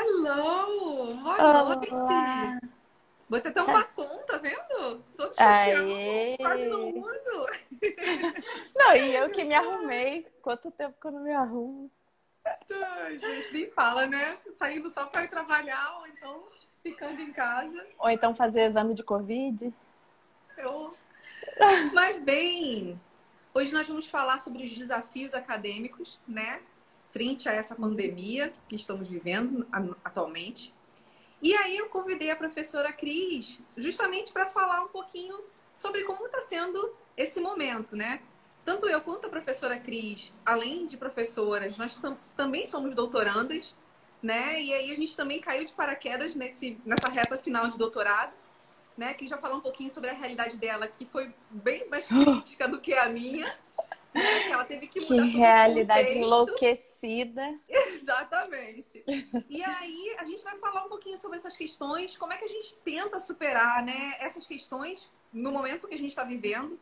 Hello! Boa noite! Olá! Botei até um batom, tá vendo? Todo especial, quase não Aê! uso. Não, e eu que me arrumei. Quanto tempo que eu não me arrumo? Ai, gente, nem fala, né? Saindo só para ir trabalhar ou então ficando em casa. Ou então fazer exame de Covid? Eu... Mas bem, hoje nós vamos falar sobre os desafios acadêmicos, né? Frente a essa pandemia que estamos vivendo atualmente. E aí eu convidei a professora Cris justamente para falar um pouquinho sobre como está sendo esse momento, né? Tanto eu quanto a professora Cris, além de professoras, nós também somos doutorandas, né? E aí a gente também caiu de paraquedas nessa reta final de doutorado, né? Que já falou um pouquinho sobre a realidade dela, que foi bem mais crítica do que a minha, né? Que ela teve que Que mudar todo o realidade contexto. enlouquecida. Exatamente. E aí a gente vai falar um pouquinho sobre essas questões, como é que a gente tenta superar, né, essas questões no momento que a gente está vivendo,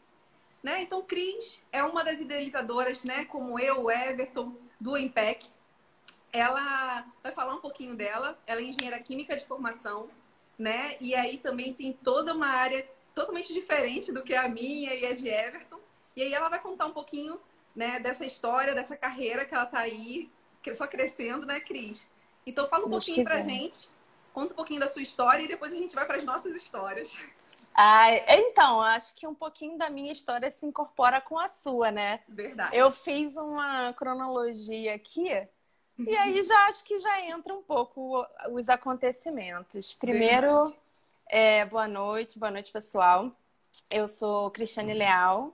né? Então, Cris é uma das idealizadoras, né, como eu, o Everton, do EMPEC. Ela vai falar um pouquinho dela. Ela é engenheira química de formação, né? E aí também tem toda uma área totalmente diferente do que a minha e a de Everton. E aí ela vai contar um pouquinho, né, dessa história, dessa carreira que ela tá aí, só crescendo, né, Cris? Então fala um Deus pouquinho pra quiser. gente, conta um pouquinho da sua história e depois a gente vai para as nossas histórias. Ai, então, acho que um pouquinho da minha história se incorpora com a sua, né? Verdade. Eu fiz uma cronologia aqui e aí já acho que já entra um pouco os acontecimentos. Primeiro, Verdade. boa noite, pessoal. Eu sou Cristiane Leal,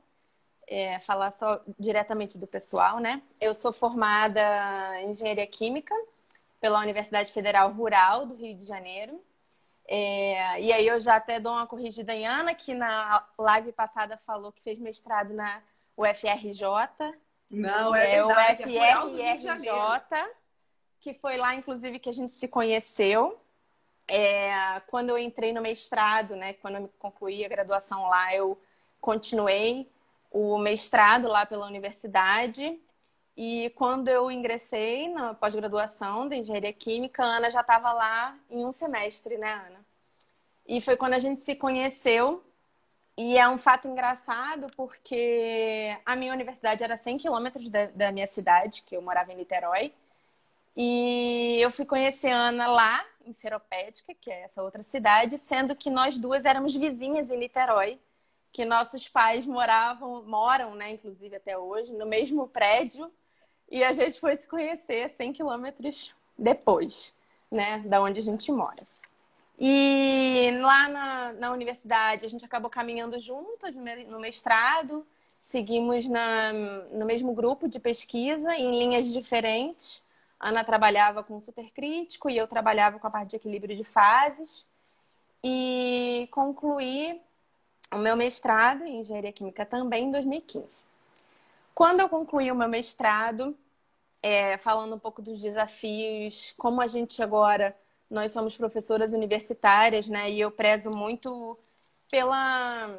falar só diretamente do pessoal, né? Eu sou formada em Engenharia Química pela Universidade Federal Rural do Rio de Janeiro. E aí eu já até dou uma corrigida em Ana, que na live passada falou que fez mestrado na UFRJ. Não, é É o verdade. É Rural do Rio de Janeiro. UFRJ, que foi lá, inclusive, que a gente se conheceu. Quando eu entrei no mestrado, né? Quando eu concluí a graduação lá, eu continuei o mestrado lá pela universidade. E quando eu ingressei na pós-graduação de Engenharia Química, a Ana já estava lá em um semestre, né, Ana? E foi quando a gente se conheceu. E é um fato engraçado porque a minha universidade era 100 quilômetros da minha cidade, que eu morava em Niterói. E eu fui conhecer a Ana lá, em Seropédica, que é essa outra cidade, sendo que nós duas éramos vizinhas em Niterói, que nossos pais moram, né, inclusive até hoje, no mesmo prédio, e a gente foi se conhecer 100 quilômetros depois, né, da onde a gente mora. E lá na universidade a gente acabou caminhando juntas no mestrado, seguimos no mesmo grupo de pesquisa, em linhas diferentes. A Ana trabalhava com supercrítico e eu trabalhava com a parte de equilíbrio de fases. E concluí o meu mestrado em engenharia química também em 2015. Quando eu concluí o meu mestrado, falando um pouco dos desafios, como a gente agora, nós somos professoras universitárias, né? E eu prezo muito pela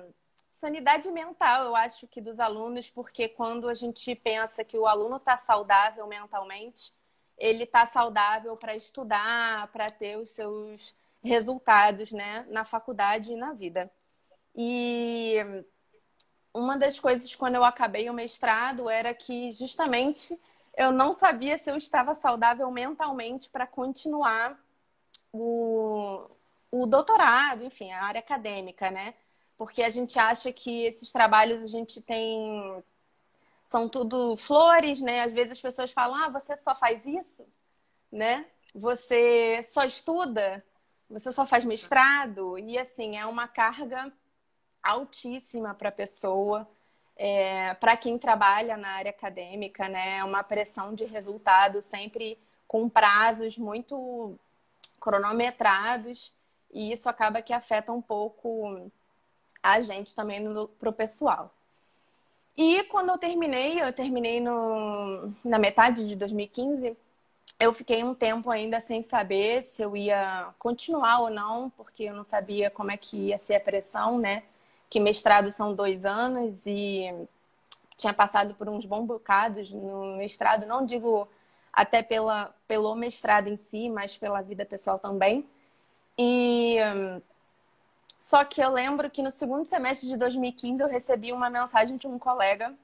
sanidade mental, eu acho que dos alunos, porque quando a gente pensa que o aluno está saudável mentalmente, ele está saudável para estudar, para ter os seus resultados, né? Na faculdade e na vida. E uma das coisas quando eu acabei o mestrado era que justamente eu não sabia se eu estava saudável mentalmente para continuar o, o doutorado, enfim, a área acadêmica, né? Porque a gente acha que esses trabalhos a gente tem. São tudo flores, né? Às vezes as pessoas falam, você só faz isso, né? Você só estuda, você só faz mestrado. E assim, é uma carga altíssima para a pessoa. Para quem trabalha na área acadêmica, né? É uma pressão de resultado sempre com prazos muito cronometrados e isso acaba que afeta um pouco a gente também pro pessoal. E quando eu terminei na metade de 2015, eu fiquei um tempo ainda sem saber se eu ia continuar ou não, porque eu não sabia como é que ia ser a pressão, né? Que mestrado são 2 anos e tinha passado por uns bons bocados no mestrado, não digo até pelo mestrado em si, mas pela vida pessoal também. E só que eu lembro que no segundo semestre de 2015 eu recebi uma mensagem de um colega.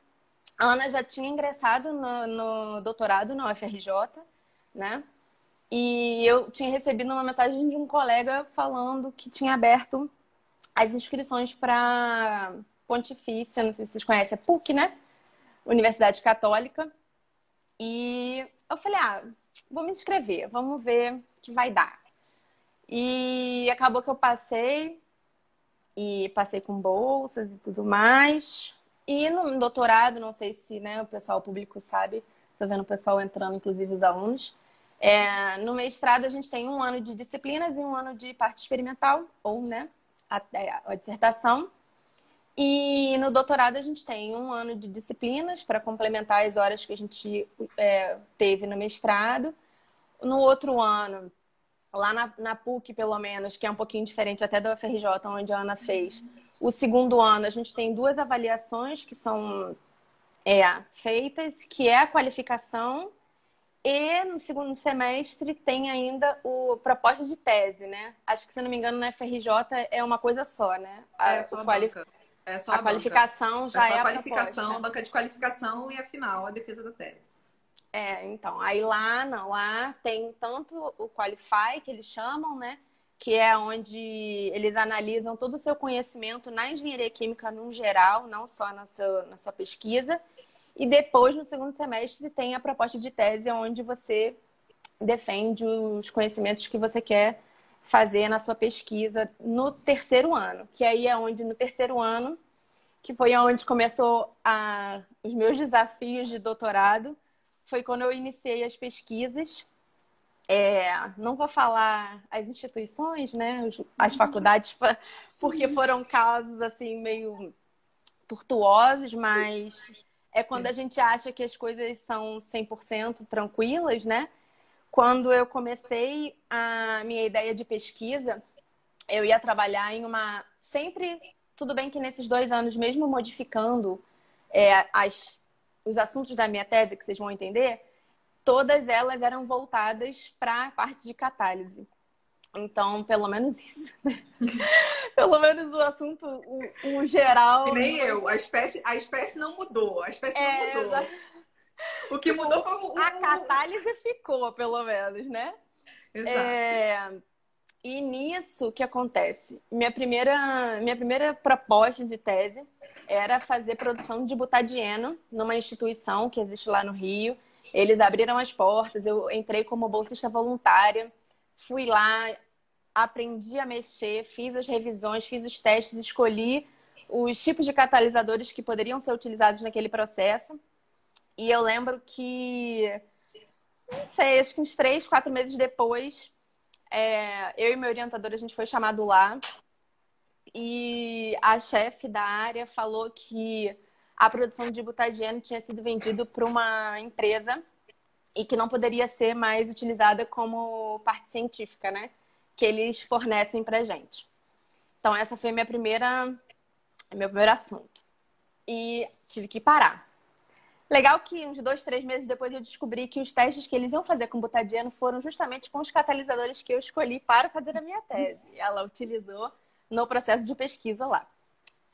A Ana já tinha ingressado no doutorado na UFRJ, né? E eu tinha recebido uma mensagem de um colega falando que tinha aberto as inscrições para Pontifícia, não sei se vocês conhecem, a PUC, né? Universidade Católica. E eu falei, vou me inscrever, vamos ver o que vai dar. E acabou que eu passei com bolsas e tudo mais. E no doutorado, não sei se, né, o pessoal público sabe, estou vendo o pessoal entrando, inclusive os alunos. No mestrado a gente tem 1 ano de disciplinas e 1 ano de parte experimental, ou, né, a dissertação. E no doutorado a gente tem 1 ano de disciplinas para complementar as horas que a gente teve no mestrado. No outro ano, lá na PUC, pelo menos, que é um pouquinho diferente até da UFRJ, onde a Ana fez, o segundo ano a gente tem 2 avaliações que são feitas, que é a qualificação, e no segundo semestre tem ainda o proposta de tese, né? Acho que, se não me engano, na UFRJ é uma coisa só, né? Só a banca. É só a qualificação já é a qualificação, proposta. a banca de qualificação e, afinal, a defesa da tese. Então, aí lá tem tanto o Qualify, que eles chamam, né? Que é onde eles analisam todo o seu conhecimento na engenharia química no geral, não só na sua pesquisa. E depois, no segundo semestre, tem a proposta de tese, onde você defende os conhecimentos que você quer fazer na sua pesquisa no terceiro ano. Que aí é onde, no terceiro ano, que foi onde começou os meus desafios de doutorado, foi quando eu iniciei as pesquisas. Não vou falar as instituições, né, as faculdades, porque foram casos assim meio tortuosos, mas é quando a gente acha que as coisas são 100% tranquilas, né? Quando eu comecei a minha ideia de pesquisa, eu ia trabalhar em sempre, tudo bem que nesses 2 anos, mesmo modificando os assuntos da minha tese, que vocês vão entender, todas elas eram voltadas para a parte de catálise. Então, pelo menos isso, né? Pelo menos o assunto, o geral... E nem eu. A espécie não mudou. A espécie não mudou. O que mudou foi a catálise ficou, pelo menos, né? Exato. E nisso, o que acontece? Minha primeira proposta de tese era fazer produção de butadieno numa instituição que existe lá no Rio. Eles abriram as portas, eu entrei como bolsista voluntária, fui lá, aprendi a mexer, fiz as revisões, fiz os testes, escolhi os tipos de catalisadores que poderiam ser utilizados naquele processo. E eu lembro que, não sei, acho que uns 3, 4 meses depois, eu e meu orientador, a gente foi chamado lá. E a chefe da área falou que a produção de butadieno tinha sido vendido para uma empresa e que não poderia ser mais utilizada como parte científica, né? Que eles fornecem pra gente. Então, essa foi meu primeiro assunto. E tive que parar. Legal que uns 2, 3 meses depois eu descobri que os testes que eles iam fazer com butadieno foram justamente com os catalisadores que eu escolhi para fazer a minha tese. Ela utilizou no processo de pesquisa lá.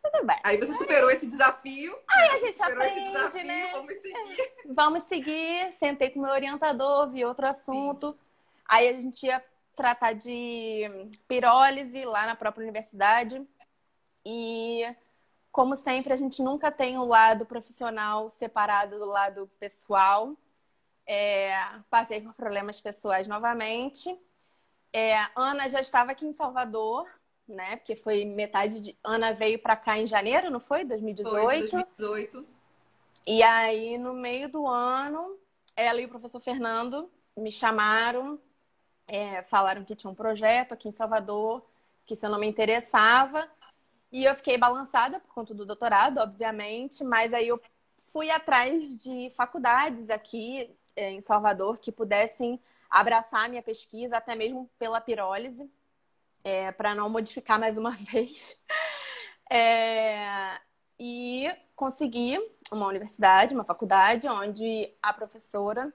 Tudo bem. Aí você superou esse desafio. Aí a gente aprende, né? Vamos seguir. Vamos seguir. Sentei com o meu orientador, vi outro assunto. Sim. Aí a gente ia tratar de pirólise lá na própria universidade. E, como sempre, a gente nunca tem o lado profissional separado do lado pessoal. Passei por problemas pessoais novamente. Ana já estava aqui em Salvador, né? Porque foi metade de... Ana veio para cá em janeiro, não foi? 2018? Foi, 2018. E aí, no meio do ano, ela e o professor Fernando me chamaram, falaram que tinha um projeto aqui em Salvador, que se eu não me interessava. E eu fiquei balançada por conta do doutorado, obviamente, mas aí eu fui atrás de faculdades aqui em Salvador que pudessem abraçar a minha pesquisa, até mesmo pela pirólise. Para não modificar mais uma vez. E consegui uma universidade, uma faculdade, onde a professora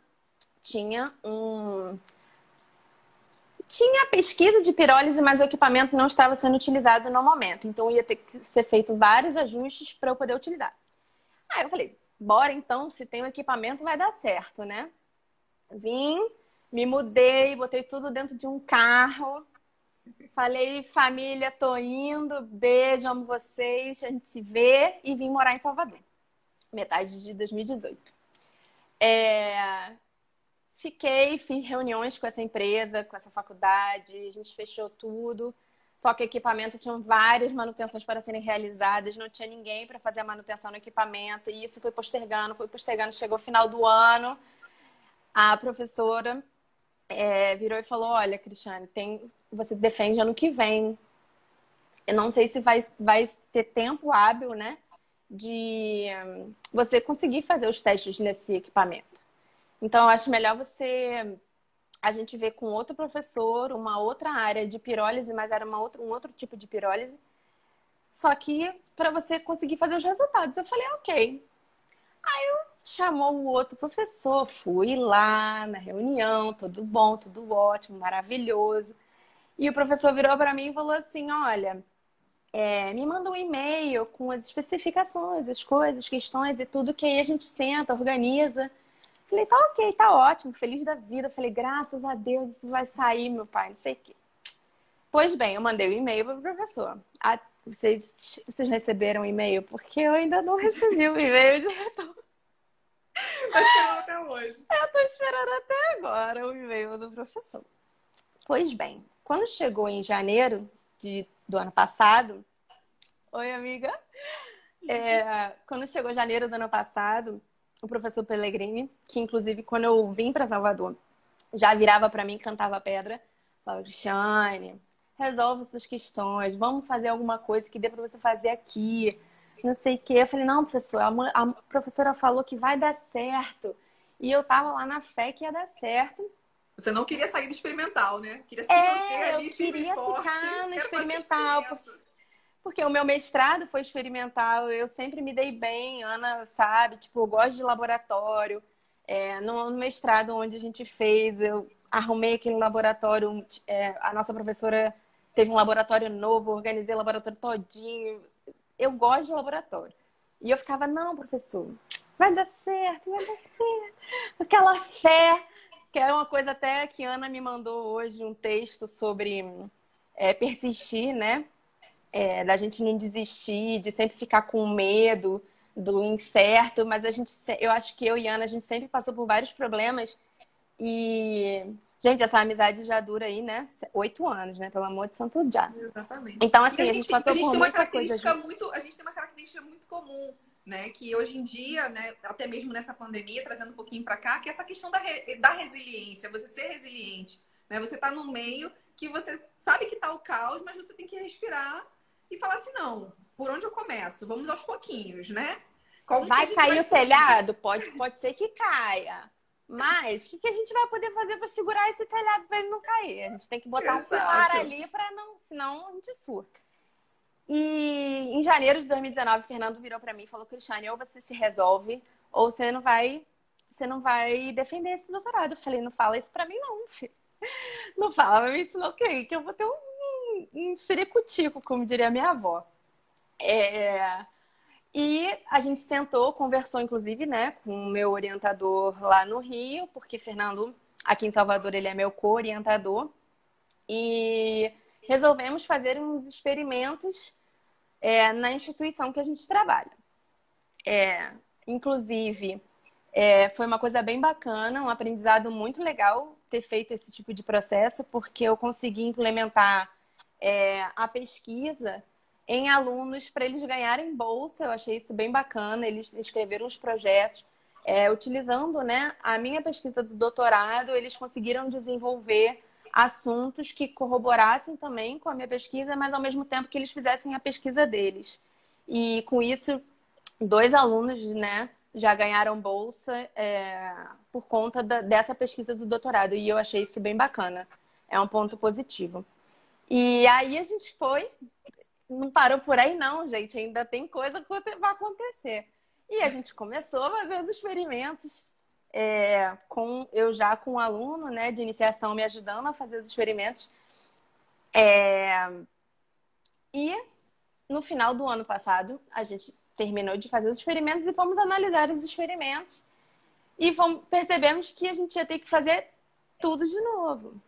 tinha Tinha pesquisa de pirólise, mas o equipamento não estava sendo utilizado no momento. Então, ia ter que ser feito vários ajustes para eu poder utilizar. Aí eu falei, bora então, se tem o equipamento vai dar certo, né? Vim, me mudei, botei tudo dentro de um carro. Falei, família, tô indo, beijo, amo vocês, a gente se vê. E vim morar em Salvador, metade de 2018. Fiquei, fiz reuniões com essa empresa, com essa faculdade, a gente fechou tudo. Só que o equipamento tinha várias manutenções para serem realizadas, não tinha ninguém para fazer a manutenção no equipamento. E isso foi postergando. Chegou o final do ano, a professora virou e falou, olha, Cristiane, você defende ano que vem. Eu não sei se vai ter tempo hábil, né, de você conseguir fazer os testes nesse equipamento. Então, eu acho melhor a gente ver com outro professor, uma outra área de pirólise, mas era um outro tipo de pirólise, só que para você conseguir fazer os resultados. Eu falei, ok. Aí chamou o outro professor, fui lá na reunião, tudo bom, tudo ótimo, maravilhoso. E o professor virou para mim e falou assim, olha, me manda um e-mail com as especificações, as coisas, questões e tudo, que aí a gente senta, organiza. Falei, tá ok, tá ótimo, feliz da vida. Falei, graças a Deus, isso vai sair, meu pai, não sei o quê. Pois bem, eu mandei o e-mail para o professor. Vocês receberam o e-mail? Porque eu ainda não recebi o e-mail de retorno. Tá esperando até hoje. Eu tô esperando até agora o e-mail do professor. Pois bem, quando chegou em janeiro do ano passado... Oi, amiga. Quando chegou janeiro do ano passado, o professor Pellegrini, que inclusive quando eu vim para Salvador, já virava para mim, cantava pedra, falava, Cristiane, resolve essas questões, vamos fazer alguma coisa que dê para você fazer aqui, não sei o quê. Eu falei, não, professor, a professora falou que vai dar certo. E eu tava lá na fé que ia dar certo. Você não queria sair do experimental, né? Queria se manter ali, eu queria ficar no experimental, porque o meu mestrado foi experimental, eu sempre me dei bem, Ana sabe, tipo, eu gosto de laboratório. No mestrado onde a gente fez, eu arrumei aquele laboratório, a nossa professora teve um laboratório novo, organizei o laboratório todinho. Eu gosto de laboratório. E eu ficava, não, professor, vai dar certo, vai dar certo. Aquela fé, que é uma coisa até que a Ana me mandou hoje, um texto sobre persistir, né? Da gente não desistir, de sempre ficar com medo do incerto, mas eu acho que eu e a Ana, a gente sempre passou por vários problemas e, gente, essa amizade já dura aí, né, 8 anos, né, pelo amor de santo já. Exatamente. Então, assim, a gente passou por muita coisa. A gente tem uma característica muito comum, né, que hoje em dia, né, até mesmo nessa pandemia, trazendo um pouquinho para cá, que é essa questão da resiliência, você ser resiliente, né, você tá no meio que você sabe que tá o caos, mas você tem que respirar e falar assim, não, por onde eu começo? Vamos aos pouquinhos, né? Vai cair o telhado? Pode ser que caia. Mas o que a gente vai poder fazer para segurar esse telhado para ele não cair? A gente tem que botar um pilar ali para não, senão a gente surta. E em janeiro de 2019, o Fernando virou para mim e falou, Cristiane, ou você se resolve, ou você não vai defender esse doutorado. Eu falei, não fala isso para mim não, filho. Não fala pra mim, senão que eu vou ter um ciricutico, como diria a minha avó. E a gente sentou, conversou, inclusive, né, com o meu orientador lá no Rio, porque Fernando, aqui em Salvador, ele é meu co-orientador. E resolvemos fazer uns experimentos na instituição que a gente trabalha. Inclusive, foi uma coisa bem bacana, um aprendizado muito legal ter feito esse tipo de processo, porque eu consegui implementar a pesquisa em alunos para eles ganharem bolsa. Eu achei isso bem bacana. Eles escreveram os projetos utilizando, né, a minha pesquisa do doutorado. Eles conseguiram desenvolver assuntos que corroborassem também com a minha pesquisa, mas ao mesmo tempo que eles fizessem a pesquisa deles. E com isso, 2 alunos, né, já ganharam bolsa por conta dessa pesquisa do doutorado. E eu achei isso bem bacana. É um ponto positivo. E aí a gente não parou por aí não, gente. Ainda tem coisa que vai acontecer. E a gente começou a fazer os experimentos eu já com um aluno, né, de iniciação me ajudando a fazer os experimentos. E no final do ano passado, a gente terminou de fazer os experimentos e fomos analisar os experimentos. E percebemos que a gente ia ter que fazer tudo de novo.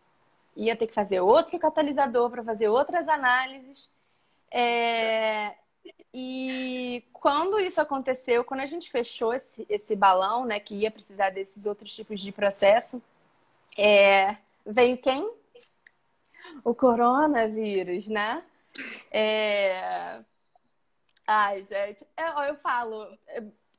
Ia ter que fazer outro catalisador para fazer outras análises. E quando isso aconteceu, quando a gente fechou esse balão, né, que ia precisar desses outros tipos de processo, veio quem? O coronavírus, né? Ai, gente, eu falo,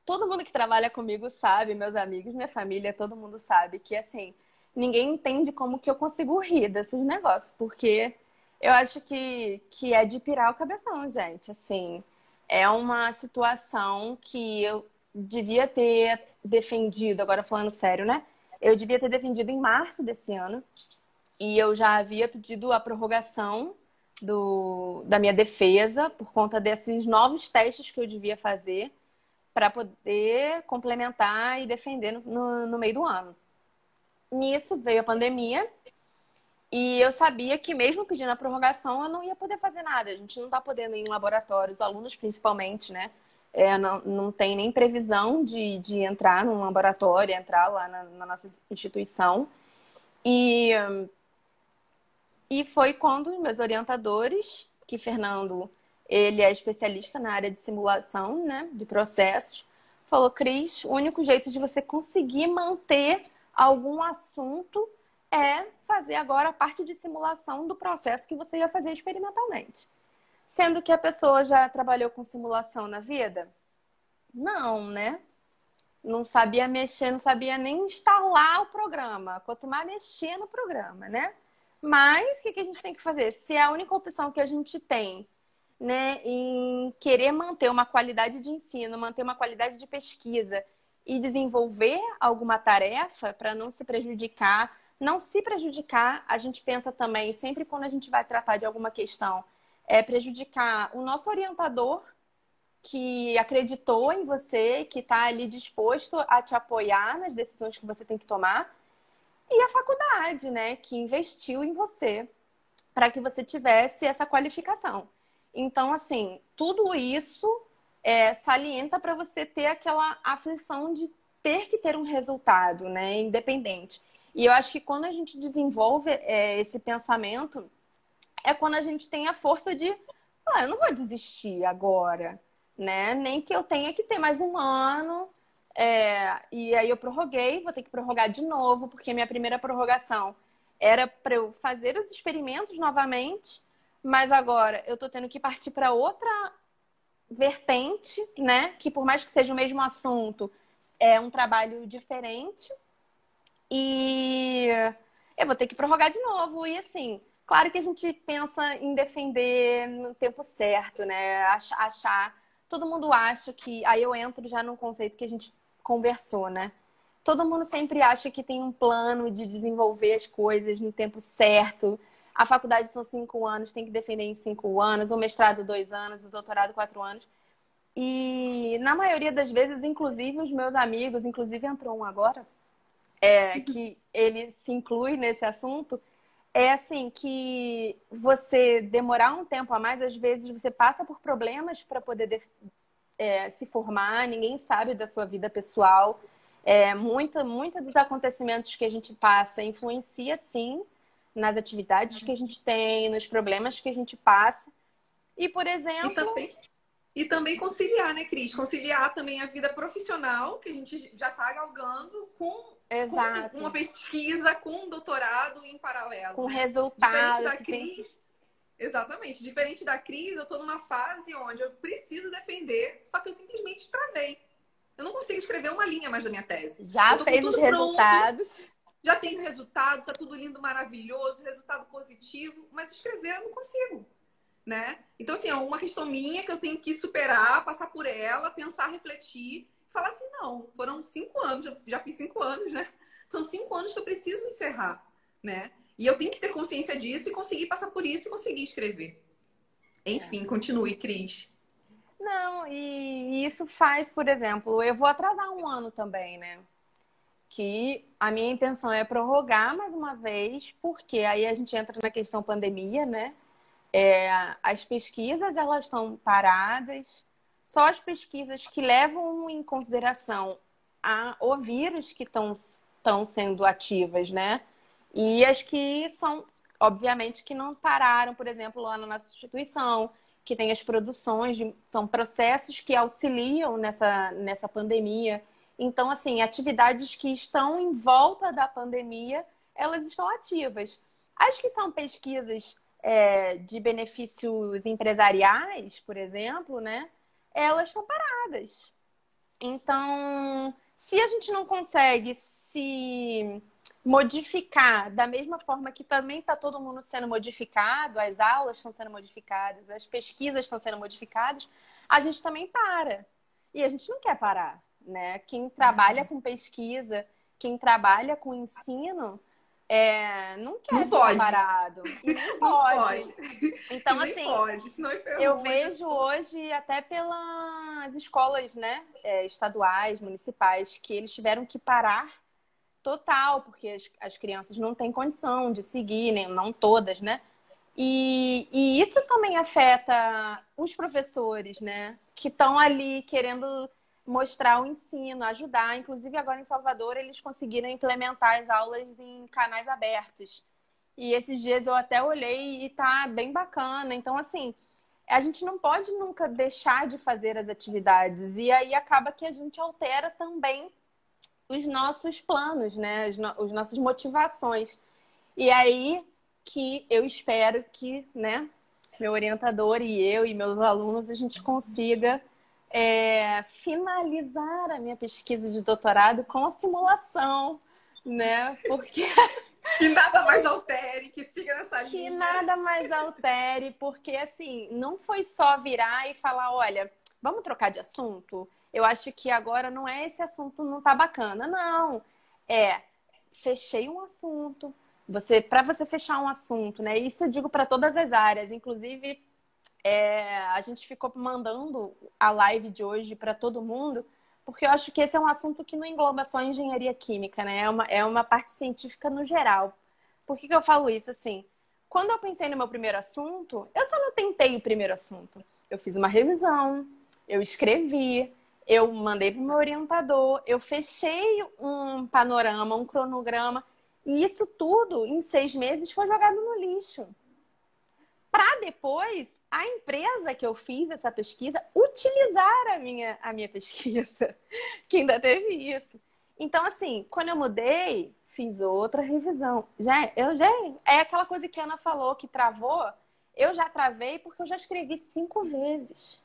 todo mundo que trabalha comigo sabe, meus amigos, minha família, todo mundo sabe que, assim, ninguém entende como que eu consigo rir desses negócios, porque eu acho que é de pirar o cabeção, gente, assim, é uma situação que eu devia ter defendido, agora falando sério, né? Eu devia ter defendido em março desse ano, e eu já havia pedido a prorrogação da minha defesa por conta desses novos testes que eu devia fazer para poder complementar e defender no meio do ano. Nisso veio a pandemia e eu sabia que mesmo pedindo a prorrogação eu não ia poder fazer nada. A gente não está podendo ir em laboratório, os alunos principalmente, né? Não tem nem previsão de entrar num laboratório, entrar lá na nossa instituição. E foi quando meus orientadores, que Fernando, ele é especialista na área de simulação, né, de processos, falou: Cris, o único jeito de você conseguir manter algum assunto é fazer agora a parte de simulação do processo que você ia fazer experimentalmente. Sendo que a pessoa já trabalhou com simulação na vida? Não, né? Não sabia mexer, não sabia nem instalar o programa, quanto mais mexer no programa, né? Mas o que a gente tem que fazer? Se é a única opção que a gente tem, né, em querer manter uma qualidade de ensino, manter uma qualidade de pesquisa e desenvolver alguma tarefa para não se prejudicar, a gente pensa também, sempre quando a gente vai tratar de alguma questão, prejudicar o nosso orientador que acreditou em você, que está ali disposto a te apoiar nas decisões que você tem que tomar. E a faculdade, né, que investiu em você para que você tivesse essa qualificação. Então, assim, tudo isso salienta para você ter aquela aflição de ter que ter um resultado, né, independente. E eu acho que quando a gente desenvolve esse pensamento, é quando a gente tem a força de, eu não vou desistir agora, né? Nem que eu tenha que ter mais um ano. E aí eu prorroguei, vou ter que prorrogar de novo, porque minha primeira prorrogação era para eu fazer os experimentos novamente, mas agora eu tô tendo que partir para outra vertente, né? Que por mais que seja o mesmo assunto, é um trabalho diferente. E eu vou ter que prorrogar de novo. E assim, claro que a gente pensa em defender no tempo certo, né? Achar. Todo mundo acha que. Aí eu entro já num conceito que a gente conversou, né? Todo mundo sempre acha que tem um plano de desenvolver as coisas no tempo certo. A faculdade são 5 anos, tem que defender em 5 anos, o mestrado 2 anos, o doutorado 4 anos. E na maioria das vezes, inclusive os meus amigos, inclusive entrou um agora, que ele se inclui nesse assunto, é assim, que você demorar um tempo a mais, às vezes você passa por problemas para poder se formar, ninguém sabe da sua vida pessoal. Muito dos acontecimentos que a gente passa influencia, sim, nas atividades que a gente tem, nos problemas que a gente passa. E, por exemplo... E também conciliar, né, Cris? Conciliar também a vida profissional, que a gente já está galgando, com uma pesquisa, com um doutorado em paralelo. Com né? resultado. Diferente da Cris... Exatamente. Diferente da Cris, eu estou numa fase onde eu preciso defender, só que eu simplesmente travei. Eu não consigo escrever uma linha mais da minha tese. Já fez os resultados. Pronto, já tenho resultado, está tudo lindo, maravilhoso, resultado positivo, mas escrever eu não consigo, né? Então, assim, é uma questão minha que eu tenho que superar, passar por ela, pensar, refletir, falar assim, não, foram 5 anos, já fiz 5 anos, né? São 5 anos que eu preciso encerrar, né? E eu tenho que ter consciência disso e conseguir passar por isso e conseguir escrever. Enfim, continue, Cris. Não, e isso faz, por exemplo, eu vou atrasar um ano também, né? que a minha intenção é prorrogar mais uma vez, porque aí a gente entra na questão pandemia, né? As pesquisas, elas estão paradas, só as pesquisas que levam em consideração o vírus que estão sendo ativas, né? E as que são, obviamente, que não pararam, por exemplo, lá na nossa instituição, que tem as produções, são processos que auxiliam nessa pandemia. Então, assim, atividades que estão em volta da pandemia, elas estão ativas. As que são pesquisas de benefícios empresariais, por exemplo, né? Elas estão paradas. Então, se a gente não consegue se modificar da mesma forma que também está todo mundo sendo modificado, as aulas estão sendo modificadas, as pesquisas estão sendo modificadas, a gente também para. E a gente não quer parar, né? Quem trabalha com pesquisa, quem trabalha com ensino, não quer ficar parado. E nem pode. Então, assim, pode, senão eu vejo hoje até pelas escolas, né, estaduais, municipais, que eles tiveram que parar total, porque as crianças não têm condição de seguir, nem, não todas, né? E isso também afeta os professores, né? Que estão ali querendo mostrar o ensino, ajudar. Inclusive, agora em Salvador, eles conseguiram implementar as aulas em canais abertos. E esses dias eu até olhei e tá bem bacana. Então, assim, a gente não pode nunca deixar de fazer as atividades. E aí acaba que a gente altera também os nossos planos, né? As nossas motivações. E aí que eu espero que, né, meu orientador e eu e meus alunos, a gente consiga finalizar a minha pesquisa de doutorado com a simulação, né? Porque... Que nada mais altere, que siga nessa linha. Que nada mais altere, porque, assim, não foi só virar e falar, olha, vamos trocar de assunto? Eu acho que agora não é esse assunto, não tá bacana. Não, fechei um assunto. Para você fechar um assunto, né? Isso eu digo para todas as áreas. Inclusive, a gente ficou mandando a live de hoje para todo mundo, porque eu acho que esse é um assunto que não engloba só engenharia química, né? É uma parte científica no geral. Por que eu falo isso? Assim, quando eu pensei no meu primeiro assunto, eu só não tentei o primeiro assunto. Eu fiz uma revisão, eu escrevi, eu mandei para o meu orientador, eu fechei um panorama, um cronograma, e isso tudo, em 6 meses, foi jogado no lixo. Para depois, a empresa que eu fiz essa pesquisa utilizar a minha pesquisa, que ainda teve isso. Então, assim, quando eu mudei, fiz outra revisão. É aquela coisa que a Ana falou, que travou. Eu já travei porque eu já escrevi 5 vezes.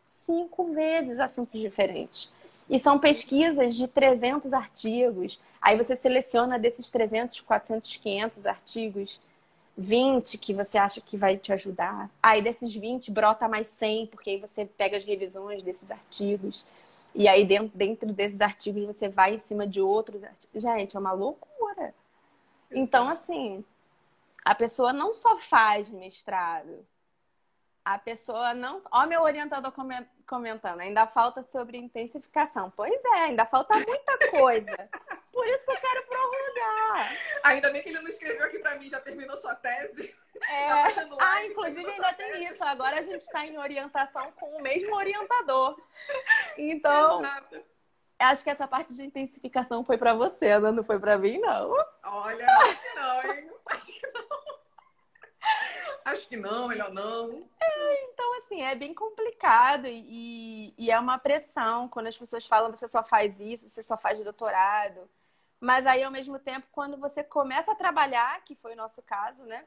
5 vezes assuntos diferentes. E são pesquisas de 300 artigos. Aí você seleciona desses 300, 400, 500 artigos, 20 que você acha que vai te ajudar. Aí desses 20 brota mais 100, porque aí você pega as revisões desses artigos. E aí dentro desses artigos você vai em cima de outros artigos. Gente, é uma loucura. Então, assim, a pessoa não só faz mestrado, a pessoa não... Ó, meu orientador comentando, ainda falta sobre intensificação. Pois ainda falta muita coisa. Por isso que eu quero prorrogar. Ainda bem que ele não escreveu aqui pra mim, já terminou sua tese. Inclusive ainda tem isso. Agora a gente está em orientação com o mesmo orientador. Então, acho que essa parte de intensificação foi para você, Ana, não foi para mim, não. Olha, acho que não, hein? Acho que não. Acho que não, melhor não. Então, assim, é bem complicado e é uma pressão quando as pessoas falam você só faz isso, você só faz doutorado. Mas aí, ao mesmo tempo, quando você começa a trabalhar, que foi o nosso caso, né?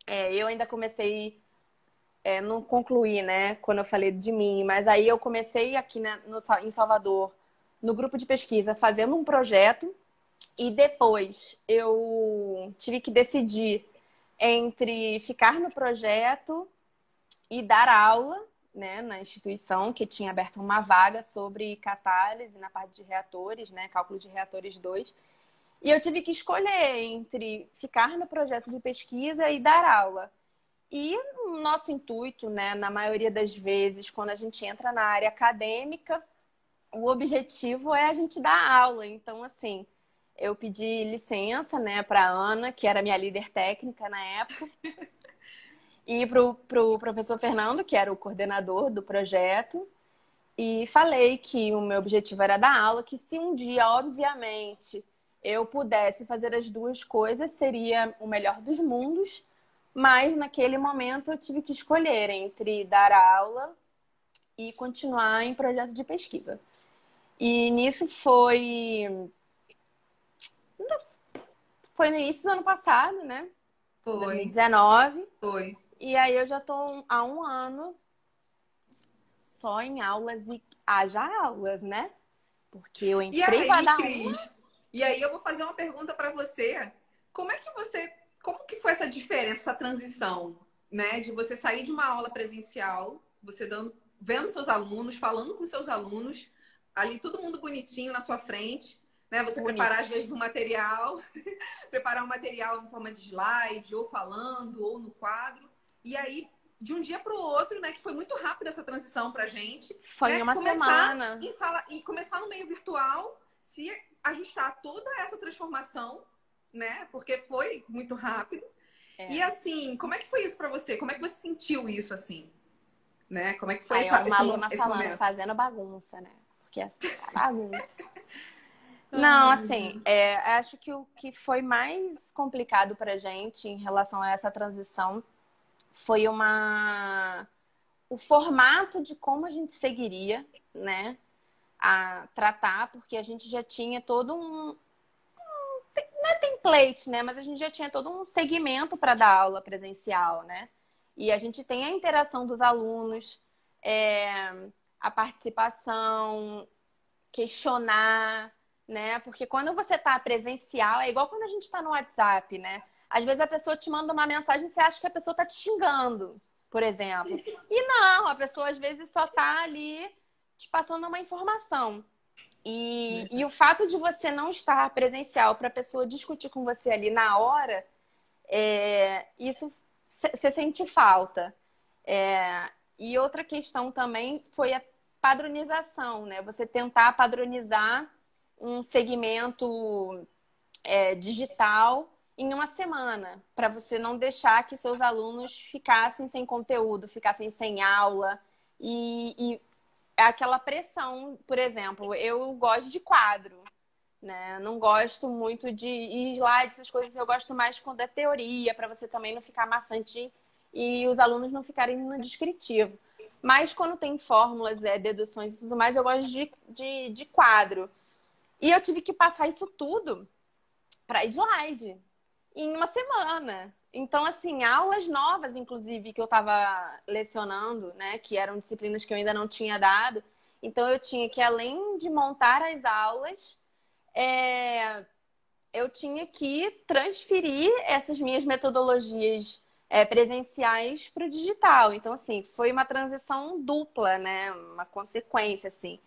Eu ainda comecei, não concluí, né? Quando eu falei de mim, mas aí eu comecei aqui em Salvador, no grupo de pesquisa, fazendo um projeto e depois eu tive que decidir entre ficar no projeto e dar aula, né, na instituição, que tinha aberto uma vaga sobre catálise na parte de reatores, né, cálculo de reatores 2. E eu tive que escolher entre ficar no projeto de pesquisa e dar aula. E o nosso intuito, né, na maioria das vezes, quando a gente entra na área acadêmica, o objetivo é a gente dar aula. Então, assim, eu pedi licença, né, para Ana, que era minha líder técnica na época, e pro professor Fernando, que era o coordenador do projeto, e falei que o meu objetivo era dar aula, que se um dia, obviamente, eu pudesse fazer as duas coisas, seria o melhor dos mundos, mas naquele momento eu tive que escolher entre dar aula e continuar em projeto de pesquisa. E nisso foi no início do ano passado, né? Foi, 2019. foi. E aí eu já tô há um ano só em aulas e haja aulas, né? Porque eu E entrei aí, para dar Cris, e aí eu vou fazer uma pergunta para você. Como que foi essa diferença, essa transição, né? De você sair de uma aula presencial, você vendo seus alunos, falando com seus alunos, ali todo mundo bonitinho na sua frente, né? Você preparar às vezes um material, preparar um material em forma de slide, ou falando, ou no quadro. E aí, de um dia para o outro, né? Que foi muito rápido essa transição pra gente. Foi Né? em uma semana. Em sala, e começar no meio virtual, se ajustar a toda essa transformação, né? Porque foi muito rápido. E assim, como é que foi isso para você? Como é que você sentiu isso assim? Né? Como é que foi Aí, uma aluna falando, momento? fazendo bagunça, né? Porque assim, bagunça. Não, assim, acho que o que foi mais complicado pra gente em relação a essa transição foi o formato de como a gente seguiria, né? A tratar, porque a gente já tinha todo não é template, né? Mas a gente já tinha todo um segmento para dar aula presencial, né? E a gente tem a interação dos alunos, a participação, questionar, né? Porque quando você está presencial, é igual quando a gente está no WhatsApp, né? Às vezes a pessoa te manda uma mensagem e você acha que a pessoa está te xingando, por exemplo. E não, a pessoa às vezes só está ali te passando uma informação. E o fato de você não estar presencial para a pessoa discutir com você ali na hora, isso você sente falta. E outra questão também foi a padronização, né? Você tentar padronizar um segmento digital em uma semana, para você não deixar que seus alunos ficassem sem conteúdo, ficassem sem aula. E aquela pressão, por exemplo, eu gosto de quadro, né? Não gosto muito de slides, essas coisas, eu gosto mais quando é teoria, para você também não ficar maçante e os alunos não ficarem no descritivo. Mas quando tem fórmulas, deduções e tudo mais, eu gosto de quadro. E eu tive que passar isso tudo para slide em uma semana. Então, assim, aulas novas, inclusive, que eu estava lecionando, né? Que eram disciplinas que eu ainda não tinha dado. Então, eu tinha que, além de montar as aulas, eu tinha que transferir essas minhas metodologias presenciais para o digital. Então, assim, foi uma transição dupla, né? Uma consequência, assim.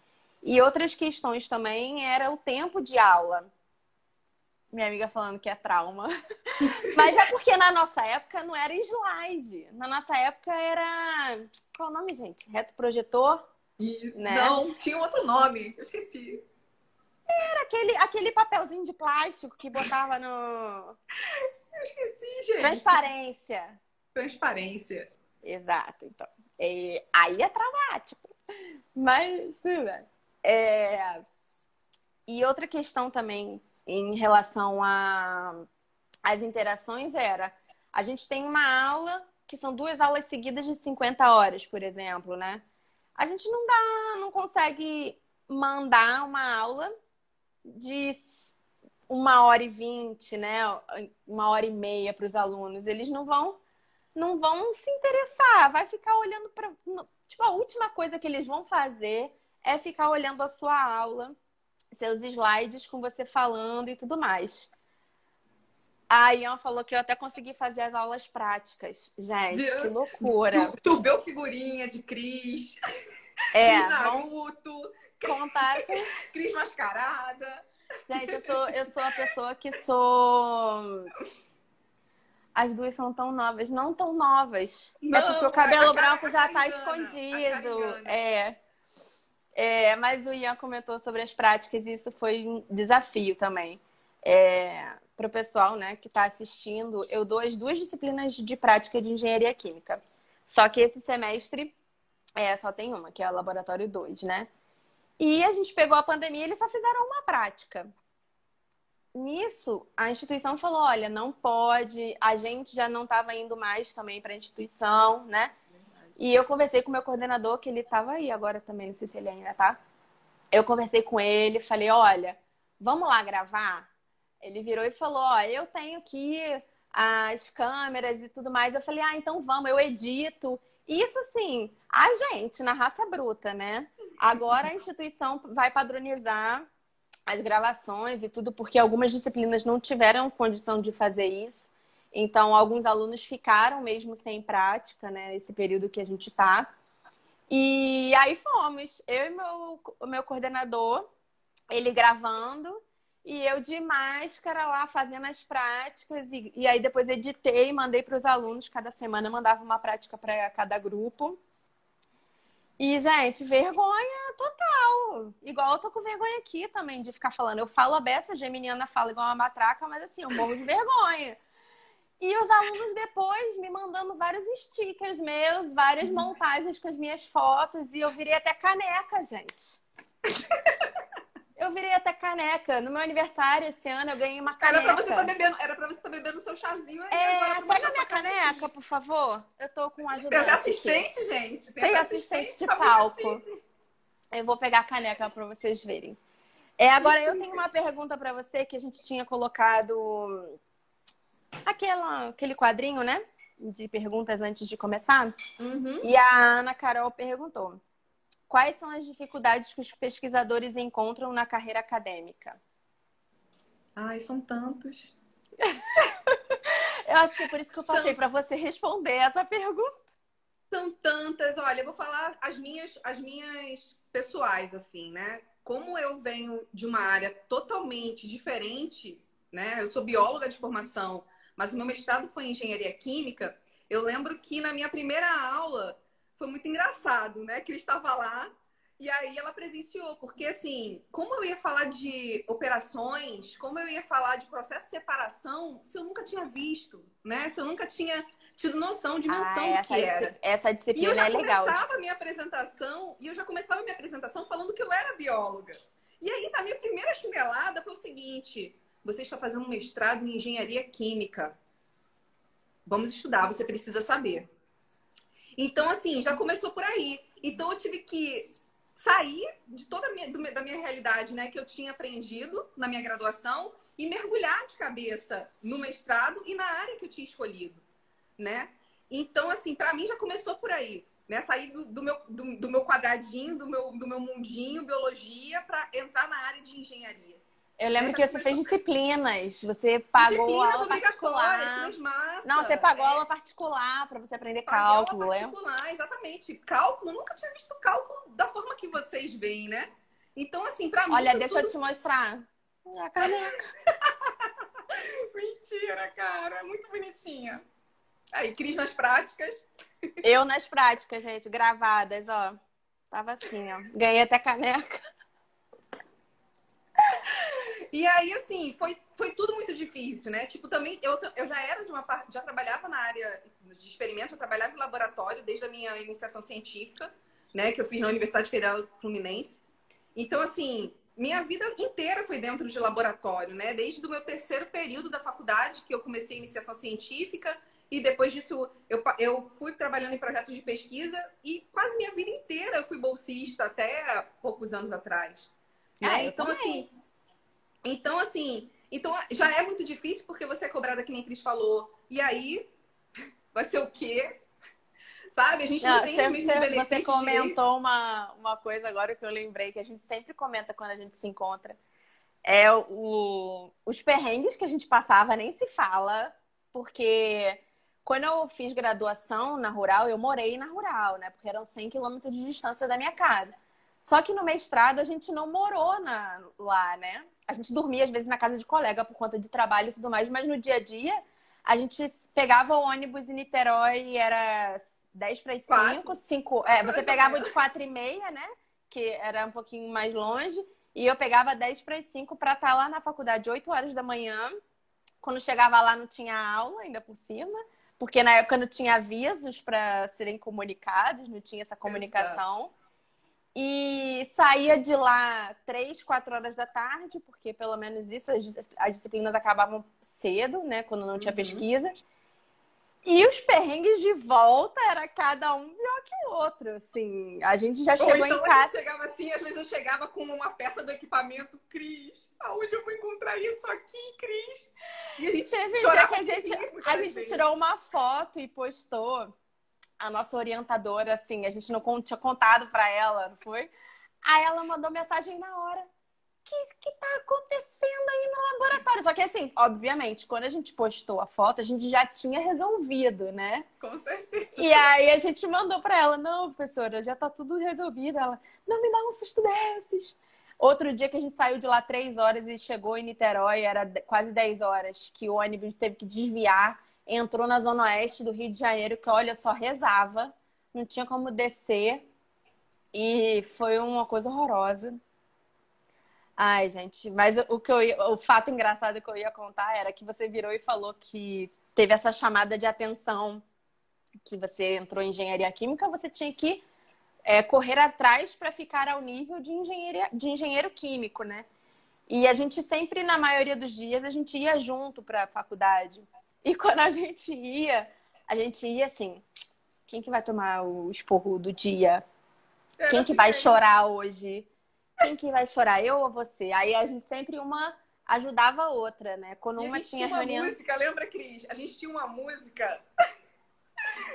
E outras questões também era o tempo de aula. Minha amiga falando que é trauma. Mas é porque na nossa época não era slide. Na nossa época era... Qual é o nome, gente? Reto projetor? Né? Não, tinha outro nome. Eu esqueci. Era aquele papelzinho de plástico que botava no... Eu esqueci, gente. Transparência. Transparência. Exato. Então, aí é traumático. Mas, E outra questão também em relação às interações era... A gente tem uma aula, que são 2 aulas seguidas de 50 horas, por exemplo, né? A gente não consegue mandar uma aula de 1h20, né? 1h30 para os alunos. Eles não vão se interessar. Vai ficar olhando para... Tipo, a última coisa que eles vão fazer é ficar olhando a sua aula, seus slides com você falando e tudo mais. A Ian falou que eu até consegui fazer as aulas práticas. Gente, que loucura. Tu viu figurinha de Cris, Cris Naruto, contar... Cris mascarada. Gente, eu sou a pessoa que sou... As duas são tão novas. Não tão novas. Não, porque o cabelo branco já tá escondido. Mas o Ian comentou sobre as práticas e isso foi um desafio também. Para o pessoal, né, que está assistindo, eu dou as 2 disciplinas de prática de engenharia química. Só que esse semestre só tem uma, que é o Laboratório 2, né? E a gente pegou a pandemia e eles só fizeram uma prática. Nisso, a instituição falou, olha, não pode, a gente já não estava indo mais também para a instituição, né? E eu conversei com o meu coordenador, que ele estava aí agora também, não sei se ele ainda tá. Eu conversei com ele, falei, olha, vamos lá gravar? Ele virou e falou, ó, eu tenho aqui as câmeras e tudo mais. Eu falei, então vamos, eu edito. Isso, assim, a gente, na raça bruta, né? Agora a instituição vai padronizar as gravações e tudo, porque algumas disciplinas não tiveram condição de fazer isso. Então, alguns alunos ficaram mesmo sem prática, né? Esse período que a gente tá. E aí fomos, eu e o meu coordenador, ele gravando e eu de máscara lá fazendo as práticas. E aí depois editei e mandei para os alunos. Cada semana eu mandava uma prática para cada grupo. E, gente, vergonha total. Igual eu tô com vergonha aqui também de ficar falando. Eu falo a beça, a geminiana fala igual uma matraca, mas assim, eu morro de vergonha. E os alunos depois me mandando vários stickers meus, várias montagens com as minhas fotos. E eu virei até caneca, gente. Eu virei até caneca. No meu aniversário esse ano eu ganhei uma caneca. Era pra você estar bebendo seu chazinho aí agora. Pega a minha caneca, por favor. Eu tô com ajudante. Tem até assistente, aqui. Gente. Tem assistente de palco. Eu vou pegar a caneca pra vocês verem. Agora eu tenho uma pergunta pra você que a gente tinha colocado aquele quadrinho, né? De perguntas antes de começar. Uhum. E a Ana Carol perguntou: quais são as dificuldades que os pesquisadores encontram na carreira acadêmica? Ai, são tantos. Eu acho que é por isso que eu passei para você responder essa pergunta. São tantas. Olha, eu vou falar as minhas pessoais, assim, né? Como eu venho de uma área totalmente diferente, né? Eu sou bióloga de formação, mas o meu mestrado foi em engenharia química. Eu lembro que na minha primeira aula foi muito engraçado, né? Que ele estava lá e aí ela presenciou, porque assim, como eu ia falar de operações, como eu ia falar de processo de separação, se eu nunca tinha visto, né? Se eu nunca tinha tido noção, dimensão do que era. Essa disciplina é legal. E eu já começava a minha apresentação falando que eu era bióloga. E aí, na minha primeira chinelada foi o seguinte: você está fazendo um mestrado em engenharia química. Vamos estudar, você precisa saber. Então, assim, já começou por aí. Então, eu tive que sair de toda da minha realidade, né, que eu tinha aprendido na minha graduação e mergulhar de cabeça no mestrado e na área que eu tinha escolhido, né? Então, assim, para mim já começou por aí, né? Sair do meu quadradinho, do meu mundinho, biologia, para entrar na área de engenharia. Eu lembro que você fez disciplinas, você pagou aula particular. Não, você pagou aula particular para você aprender cálculo, aula particular, exatamente. Cálculo, nunca tinha visto cálculo da forma que vocês veem, né? Então, assim, para mim... Olha, deixa eu te mostrar. A caneca. Mentira, cara. Muito bonitinha. Aí, Cris nas práticas. Eu nas práticas, gente, gravadas, ó. Tava assim, ó. Ganhei até caneca. E aí, assim, foi tudo muito difícil, né? Tipo, também, eu já era de uma parte, já trabalhava na área de experimentos, eu trabalhava em laboratório desde a minha iniciação científica, né? Que eu fiz na Universidade Federal Fluminense. Então, assim, minha vida inteira foi dentro de laboratório, né? Desde o meu terceiro período da faculdade, que eu comecei a iniciação científica, e depois disso eu fui trabalhando em projetos de pesquisa, e quase minha vida inteira eu fui bolsista, até poucos anos atrás. Né? Então, assim, já é muito difícil porque você é cobrada, que nem a Cris falou. E aí, vai ser o quê? Sabe? A gente não tem os mesmos benefícios. Você comentou uma coisa agora que eu lembrei, que a gente sempre comenta quando a gente se encontra. Os perrengues que a gente passava nem se fala, porque quando eu fiz graduação na Rural, eu morei na Rural, né? Porque eram 100 quilômetros de distância da minha casa. Só que no mestrado a gente não morou lá, né? A gente dormia às vezes na casa de colega por conta de trabalho e tudo mais, mas no dia a dia a gente pegava o ônibus em Niterói e era 10 para as 5. Você pegava o de 4h30, né? Que era um pouquinho mais longe. E eu pegava 10 para as 5 para estar lá na faculdade 8 horas da manhã. Quando chegava lá não tinha aula ainda por cima, porque na época não tinha avisos para serem comunicados, não tinha essa comunicação. Exato. E saía de lá 3, 4 horas da tarde, porque pelo menos isso, as disciplinas acabavam cedo, né? Quando não tinha pesquisa. E os perrengues de volta era cada um pior que o outro, assim. A gente já chegou então em casa... a gente chegava assim, às vezes eu chegava com uma peça do equipamento, Cris, aonde eu vou encontrar isso aqui, Cris? E a gente teve um dia que a gente tirou uma foto e postou. A nossa orientadora, assim, a gente não tinha contado pra ela, não foi? Aí ela mandou mensagem na hora. O que tá acontecendo aí no laboratório? Só que assim, obviamente, quando a gente postou a foto, a gente já tinha resolvido, né? Com certeza. E aí a gente mandou pra ela, não, professora, já tá tudo resolvido. Ela, não me dá um susto desses. Outro dia que a gente saiu de lá 3 horas e chegou em Niterói, era quase 10 horas, que o ônibus teve que desviar, entrou na zona oeste do Rio de Janeiro, que olha, só rezava, não tinha como descer. E foi uma coisa horrorosa. Ai, gente, mas o fato engraçado que eu ia contar era que você virou e falou que teve essa chamada de atenção, que você entrou em engenharia química, você tinha que correr atrás para ficar ao nível de engenheiro químico, né? E a gente sempre, na maioria dos dias, a gente ia junto para a faculdade. E quando a gente ia assim, quem que vai tomar o esporro do dia? Quem que vai chorar hoje? Quem que vai chorar, eu ou você? Aí a gente sempre uma ajudava a outra, né? Quando uma tinha reunião... música, lembra, Cris? A gente tinha uma música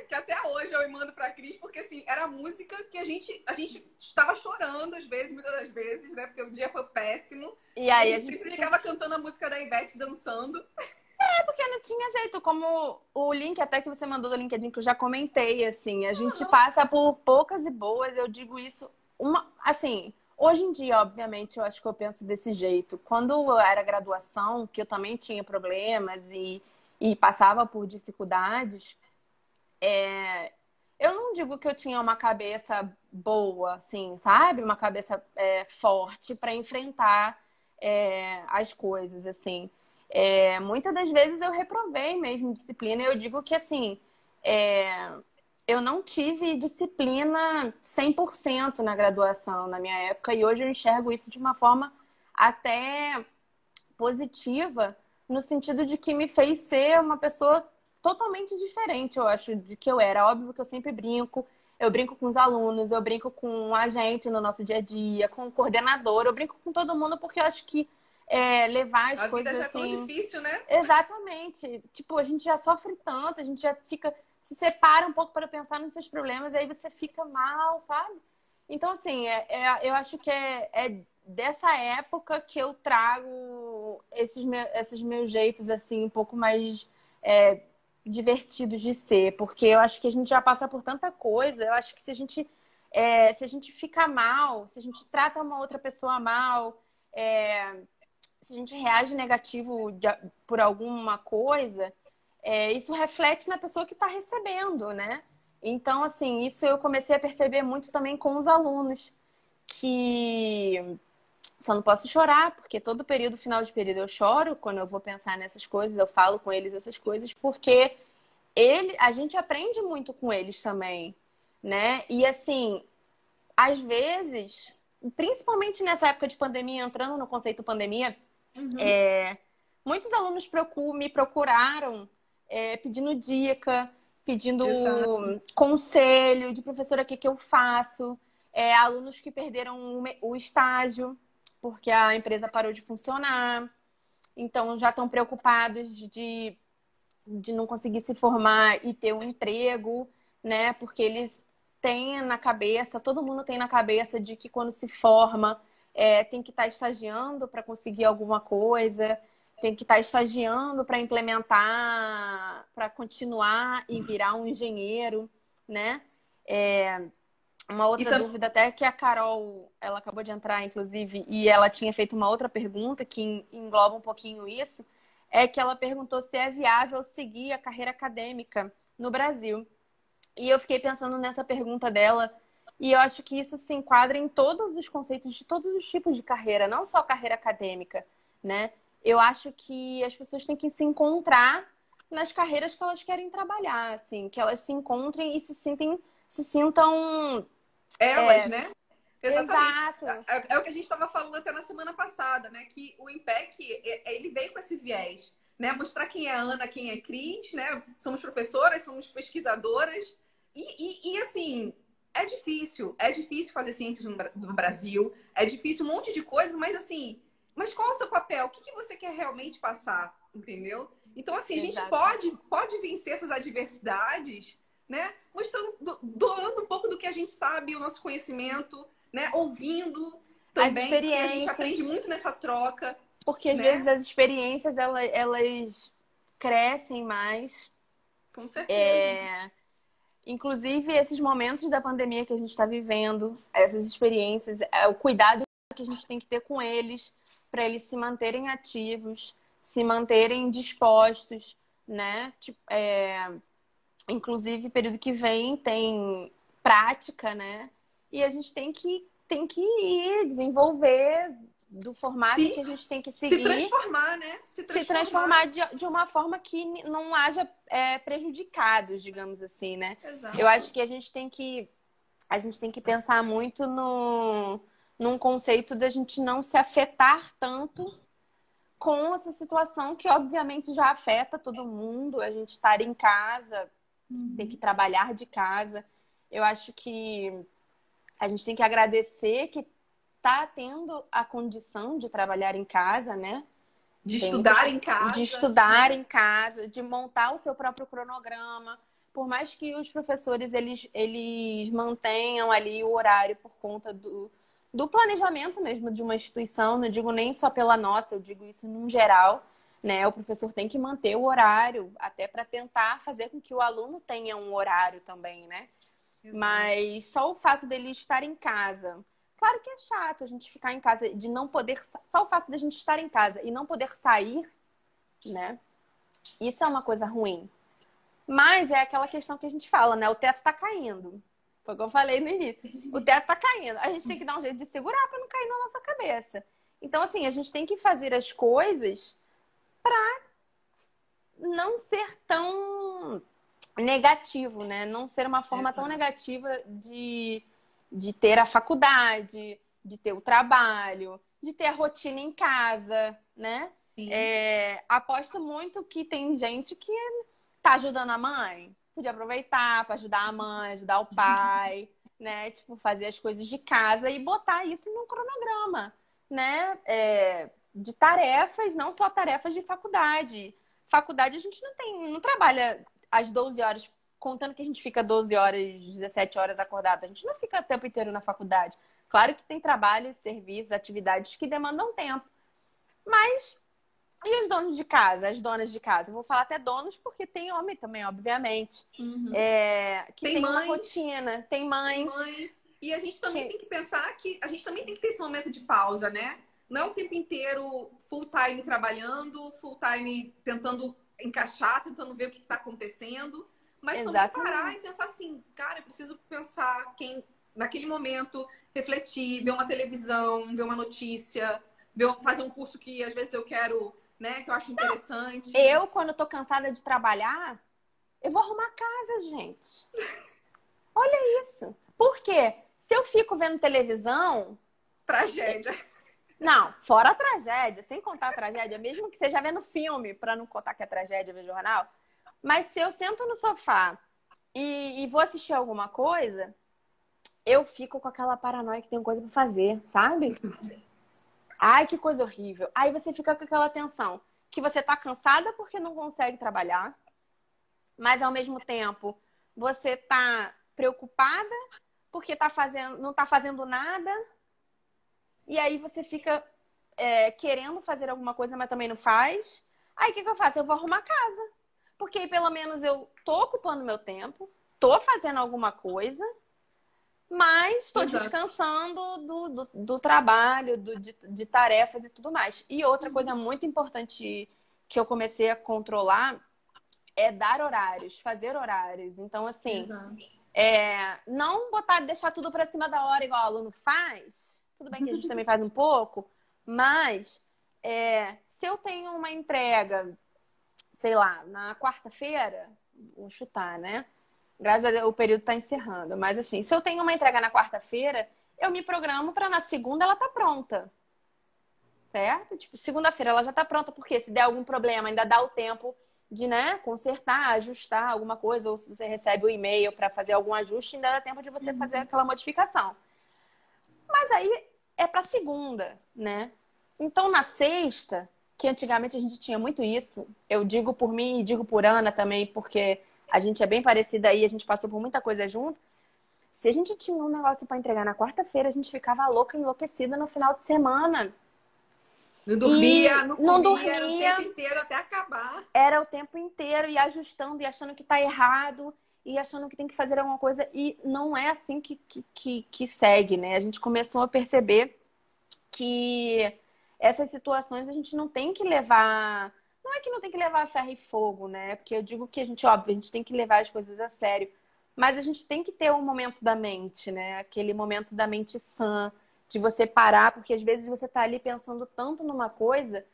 que até hoje eu mando pra Cris, porque assim, era a música que a gente estava chorando às vezes, muitas das vezes, né? Porque o dia foi péssimo. E aí a gente sempre ficava cantando a música da Ivete, dançando. Porque não tinha jeito, como o link até que você mandou do LinkedIn, que eu já comentei, assim, a gente passa por poucas e boas, eu digo isso, assim... Hoje em dia, obviamente, eu acho que eu penso desse jeito. Quando eu era graduação, que eu também tinha problemas e passava por dificuldades, eu não digo que eu tinha uma cabeça boa, assim, sabe? Uma cabeça forte para enfrentar as coisas, assim. Muitas das vezes eu reprovei mesmo disciplina. Eu digo que, assim, eu não tive disciplina 100% na graduação na minha época e hoje eu enxergo isso de uma forma até positiva, no sentido de que me fez ser uma pessoa totalmente diferente, eu acho, de que eu era. Óbvio que eu sempre brinco, eu brinco com os alunos, eu brinco com a gente no nosso dia a dia, com o coordenador, eu brinco com todo mundo porque eu acho que levar as coisas assim... A vida já é tão difícil, né? Exatamente. Tipo, a gente já sofre tanto, a gente já fica... se separa um pouco para pensar nos seus problemas, aí você fica mal, sabe? Então, assim, eu acho que é dessa época que eu trago esses meus jeitos, assim, um pouco mais divertidos de ser, porque eu acho que a gente já passa por tanta coisa, eu acho que se a gente fica mal, se a gente trata uma outra pessoa mal, se a gente reage negativo por alguma coisa... isso reflete na pessoa que está recebendo, né? Então, assim, isso eu comecei a perceber muito também com os alunos, que só não posso chorar, porque todo período, final de período, eu choro quando eu vou pensar nessas coisas, eu falo com eles essas coisas, porque a gente aprende muito com eles também, né? E, assim, às vezes, principalmente nessa época de pandemia, entrando no conceito pandemia, muitos alunos me procuraram pedindo dica, pedindo conselho de professora, o que eu faço. Alunos que perderam o estágio porque a empresa parou de funcionar. Então, já estão preocupados de não conseguir se formar e ter um emprego, né? Porque eles têm na cabeça, todo mundo tem na cabeça de que quando se forma, tem que estar estagiando para conseguir alguma coisa, tem que estar estagiando para implementar, para continuar e virar um engenheiro, né? Uma outra dúvida até que a Carol, ela acabou de entrar, inclusive, e ela tinha feito uma outra pergunta que engloba um pouquinho isso, é que ela perguntou se é viável seguir a carreira acadêmica no Brasil. E eu fiquei pensando nessa pergunta dela E eu acho que isso se enquadra em todos os conceitos de todos os tipos de carreira, não só carreira acadêmica, né? Eu acho que as pessoas têm que se encontrar nas carreiras que elas querem trabalhar, assim, que elas se encontrem e se sintam elas, né? Exatamente. exato. É o que a gente estava falando até na semana passada, né? Que o IMPEC, ele veio com esse viés, né? Mostrar quem é a Ana, quem é a Cris, né? Somos professoras, somos pesquisadoras. Assim, é difícil fazer ciências no Brasil, é difícil um monte de coisa, mas assim, mas qual é o seu papel? O que você quer realmente passar, entendeu? Então, assim, a gente Exato. pode vencer essas adversidades, né? Mostrando, doando um pouco do que a gente sabe, o nosso conhecimento, né? Ouvindo também, porque a gente aprende muito nessa troca. Porque às vezes as experiências, elas crescem mais. Com certeza. Inclusive, esses momentos da pandemia que a gente está vivendo, essas experiências, o cuidado que a gente tem que ter com eles, para eles se manterem ativos, se manterem dispostos, né? Inclusive, período que vem tem prática, né? E a gente tem que ir desenvolver do formato Sim, que a gente tem que seguir. Se transformar, né? Se transformar de uma forma que não haja prejudicados, digamos assim, né? Exato. Eu acho que a gente tem que pensar muito num conceito da gente não se afetar tanto com essa situação que, obviamente, já afeta todo mundo. A gente estar em casa, ter que trabalhar de casa. Eu acho que a gente tem que agradecer que está tendo a condição de trabalhar em casa, né? De estudar em casa. De estudar em casa, de montar o seu próprio cronograma. Por mais que os professores, eles mantenham ali o horário por conta do planejamento mesmo de uma instituição, não digo nem só pela nossa, eu digo isso num geral, né? O professor tem que manter o horário, até para tentar fazer com que o aluno tenha um horário também, né? Exato. Mas só o fato dele estar em casa... Claro que é chato a gente ficar em casa, de não poder... Só o fato de a gente estar em casa e não poder sair, né? Isso é uma coisa ruim. Mas é aquela questão que a gente fala, né? O teto tá caindo. Foi o que eu falei no início. O teto tá caindo. A gente tem que dar um jeito de segurar para não cair na nossa cabeça. Então, assim, a gente tem que fazer as coisas para não ser tão negativo, né? Não ser uma forma tão negativa de ter a faculdade, de ter o trabalho, de ter a rotina em casa, né? Aposto muito que tem gente que tá ajudando a mãe. Podia aproveitar para ajudar a mãe, ajudar o pai, né? Tipo, fazer as coisas de casa e botar isso num cronograma, né? De tarefas, não só tarefas de faculdade. Faculdade a gente não trabalha às 12 horas, contando que a gente fica 12 horas, 17 horas acordada. A gente não fica o tempo inteiro na faculdade. Claro que tem trabalhos, serviços, atividades que demandam tempo. Mas, e os donos de casa, as donas de casa? Eu vou falar até donos, porque tem homem também, obviamente. Que tem uma rotina, tem mães. E a gente também tem que pensar que a gente também tem que ter esse momento de pausa, né? Não é o tempo inteiro full time trabalhando, full time tentando encaixar, tentando ver o que está acontecendo. Mas também parar e pensar assim, cara, eu preciso pensar naquele momento, refletir, ver uma televisão, ver uma notícia, fazer um curso que às vezes eu quero, né, que eu acho interessante. Eu, quando tô cansada de trabalhar, eu vou arrumar a casa, gente. Olha isso. Por quê? Se eu fico vendo televisão... Tragédia. Não, fora a tragédia, sem contar a tragédia, mesmo que seja vendo filme, para não contar que é tragédia, ver jornal. Mas se eu sento no sofá e vou assistir alguma coisa, eu fico com aquela paranoia que tem coisa pra fazer, sabe? Ai, que coisa horrível. Aí você fica com aquela tensão que você tá cansada porque não consegue trabalhar, mas ao mesmo tempo você tá preocupada porque não tá fazendo nada. E aí você fica querendo fazer alguma coisa, mas também não faz. Aí o que eu faço? Eu vou arrumar a casa. Porque aí pelo menos eu tô ocupando meu tempo, tô fazendo alguma coisa, mas estou descansando do trabalho, de tarefas e tudo mais. E outra coisa muito importante que eu comecei a controlar é dar horários, fazer horários. Então, assim, Não deixar tudo para cima da hora, igual o aluno faz. Tudo bem que a gente também faz um pouco, mas se eu tenho uma entrega, sei lá, na quarta-feira, vou chutar, né? Graças a Deus, o período está encerrando. Mas assim, se eu tenho uma entrega na quarta-feira, eu me programo para na segunda ela tá pronta. Certo? Tipo, segunda-feira ela já tá pronta, porque se der algum problema, ainda dá o tempo de, né, consertar, ajustar alguma coisa, ou se você recebe o e-mail para fazer algum ajuste, ainda dá tempo de você fazer aquela modificação. Mas aí é para segunda, né? Então, na sexta, que antigamente a gente tinha muito isso, eu digo por mim e digo por Ana também, porque a gente é bem parecida aí, a gente passou por muita coisa junto. Se a gente tinha um negócio para entregar na quarta-feira, a gente ficava louca, enlouquecida no final de semana. Não dormia, não comia, dormia, era o tempo inteiro até acabar. Era o tempo inteiro e ajustando e achando que tá errado e achando que tem que fazer alguma coisa. E não é assim que segue, né? A gente começou a perceber que essas situações a gente não tem que levar. Não é que não tem que levar a ferro e fogo, né? Porque eu digo que óbvio, a gente tem que levar as coisas a sério. Mas a gente tem que ter um momento da mente, né? Aquele momento da mente sã, de você parar, porque às vezes você tá ali pensando tanto numa coisa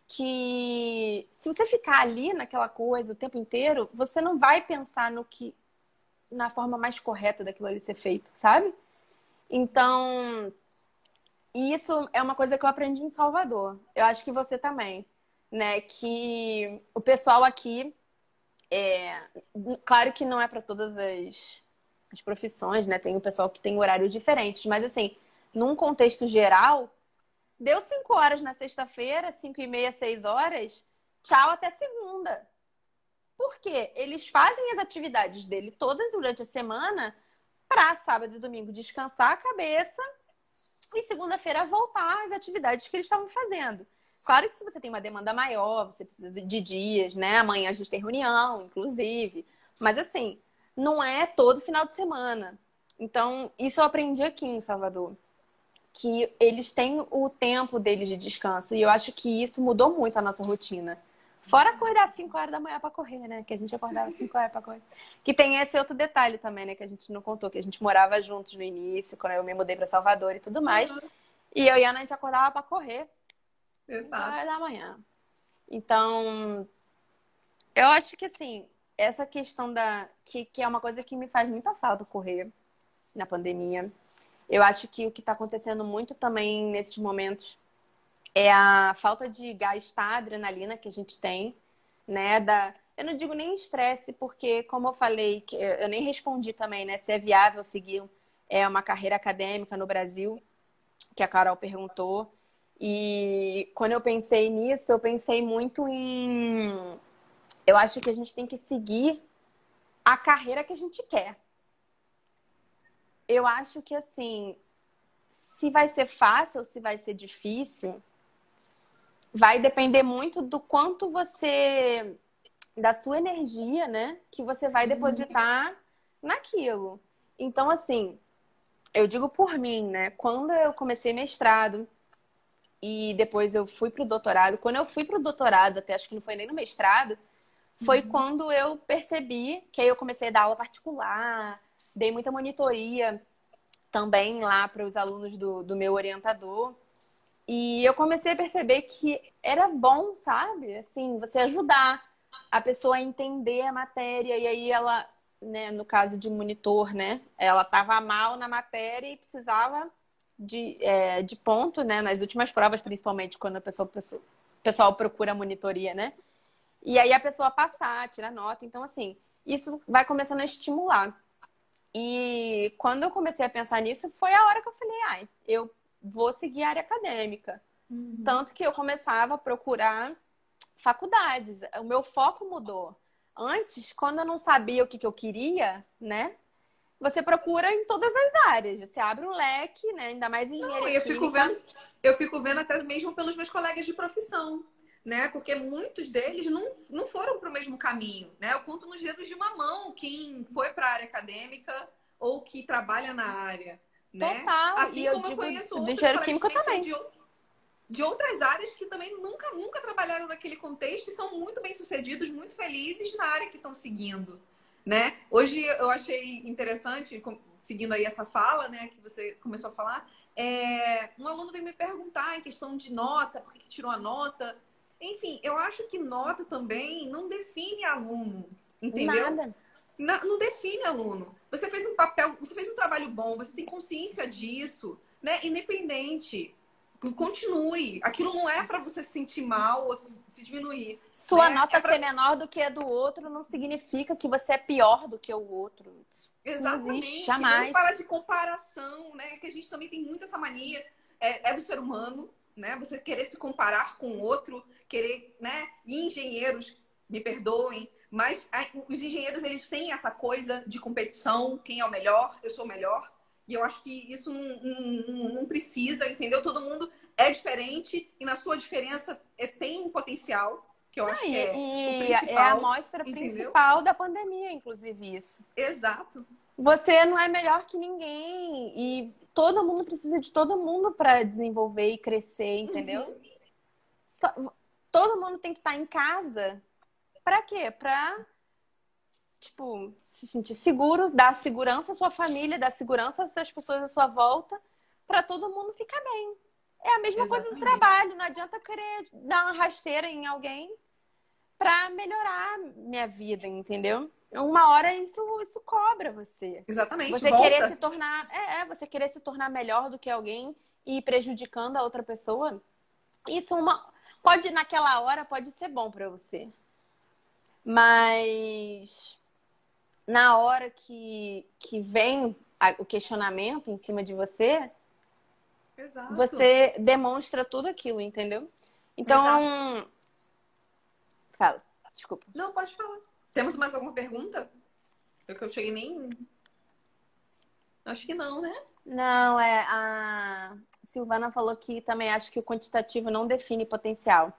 que se você ficar ali naquela coisa o tempo inteiro, você não vai pensar na forma mais correta daquilo ali ser feito, sabe? Então, isso é uma coisa que eu aprendi em Salvador. Eu acho que você também, né? Que o pessoal aqui claro que não é para todas as profissões, né? Tem o pessoal que tem horários diferentes, mas assim, num contexto geral, deu 5 horas na sexta-feira, 5h30, 6 horas, tchau até segunda. Por quê? Eles fazem as atividades dele todas durante a semana para sábado e domingo descansar a cabeça e segunda-feira voltar às atividades que eles estavam fazendo. Claro que se você tem uma demanda maior, você precisa de dias, né? Amanhã a gente tem reunião, inclusive. Mas assim, não é todo final de semana. Então, isso eu aprendi aqui em Salvador. Que eles têm o tempo deles de descanso. E eu acho que isso mudou muito a nossa rotina. Fora acordar às 5 horas da manhã para correr, né? Que a gente acordava às 5 horas para correr. Que tem esse outro detalhe também, né? Que a gente não contou. Que a gente morava juntos no início, quando eu me mudei para Salvador e tudo mais. E eu e a Ana, a gente acordava para correr. Exato. 5 horas da manhã. Então, eu acho que assim, essa questão que é uma coisa que me faz muita falta correr na pandemia. Eu acho que o que está acontecendo muito também nesses momentos é a falta de gastar adrenalina que a gente tem, né? Eu não digo nem estresse, porque, como eu falei, que eu nem respondi também, né? Se é viável seguir uma carreira acadêmica no Brasil, que a Carol perguntou. E quando eu pensei nisso, eu pensei muito em... Eu acho que a gente tem que seguir a carreira que a gente quer. Eu acho que, assim, se vai ser fácil ou se vai ser difícil, vai depender muito do quanto da sua energia, né, que você vai depositar naquilo. Então, assim, eu digo por mim, né, quando eu comecei mestrado e depois eu fui pro doutorado, quando eu fui pro doutorado, até acho que não foi nem no mestrado, foi quando eu percebi que aí eu comecei a dar aula particular, dei muita monitoria também lá para os alunos do meu orientador. E eu comecei a perceber que era bom, sabe? Assim, você ajudar a pessoa a entender a matéria. E aí ela, né, no caso de monitor, né? Ela estava mal na matéria e precisava de ponto, né? Nas últimas provas, principalmente, quando o pessoal procura monitoria, né? E aí a pessoa passar, tirar nota. Então, assim, isso vai começando a estimular. E quando eu comecei a pensar nisso, foi a hora que eu falei, eu vou seguir a área acadêmica. Tanto que eu começava a procurar faculdades. O meu foco mudou. Antes, quando eu não sabia o que eu queria, né? Você procura em todas as áreas. Você abre um leque, né? Ainda mais em engenharia química. Eu fico vendo até mesmo pelos meus colegas de profissão, né? Porque muitos deles não foram para o mesmo caminho, né? Eu conto nos dedos de uma mão quem foi para a área acadêmica ou que trabalha na área, né? Total. Assim e eu como eu digo conheço do outros engenheiro colegas químico que também. são de outras áreas que também nunca trabalharam naquele contexto e são muito bem-sucedidos, muito felizes na área que estão seguindo, né? Hoje eu achei interessante, seguindo aí essa fala, né, que você começou a falar, um aluno veio me perguntar em questão de nota, por que tirou a nota. Enfim, eu acho que nota também não define aluno, entendeu? Nada. Não define aluno. Você fez um papel, você fez um trabalho bom, você tem consciência disso, né? Independente. Continue. Aquilo não é para você se sentir mal ou se diminuir, Sua né? nota ser menor do que a do outro não significa que você é pior do que o outro. Isso não existe, Exatamente. Vamos jamais. falar de comparação, né? Que a gente também tem muito essa mania. É do ser humano, né? Você querer se comparar com o outro, querer, né? E engenheiros, me perdoem, mas os engenheiros, eles têm essa coisa de competição. Quem é o melhor? Eu sou o melhor. E eu acho que isso não precisa, entendeu? Todo mundo é diferente e na sua diferença tem um potencial, que eu acho que é o E é a principal, amostra entendeu? principal da pandemia, inclusive, isso. Exato. Você não é melhor que ninguém e todo mundo precisa de todo mundo para desenvolver e crescer, entendeu? Uhum. Todo mundo tem que estar em casa. Para quê? Para, tipo, se sentir seguro, dar segurança à sua família, dar segurança às pessoas à sua volta, para todo mundo ficar bem. É a mesma coisa do Exatamente. trabalho. Não adianta querer dar uma rasteira em alguém para melhorar minha vida, entendeu? Uma hora isso cobra você. Exatamente. Você querer se Volta. tornar, você querer se tornar melhor do que alguém e ir prejudicando a outra pessoa, isso pode naquela hora pode ser bom para você. Mas na hora que vem o questionamento em cima de você, Exato. você demonstra tudo aquilo, entendeu? Exato. Então, fala, desculpa. Não, pode falar. Temos mais alguma pergunta? Eu cheguei nem. Acho que não, né? Não, a Silvana falou que também acho que o quantitativo não define potencial.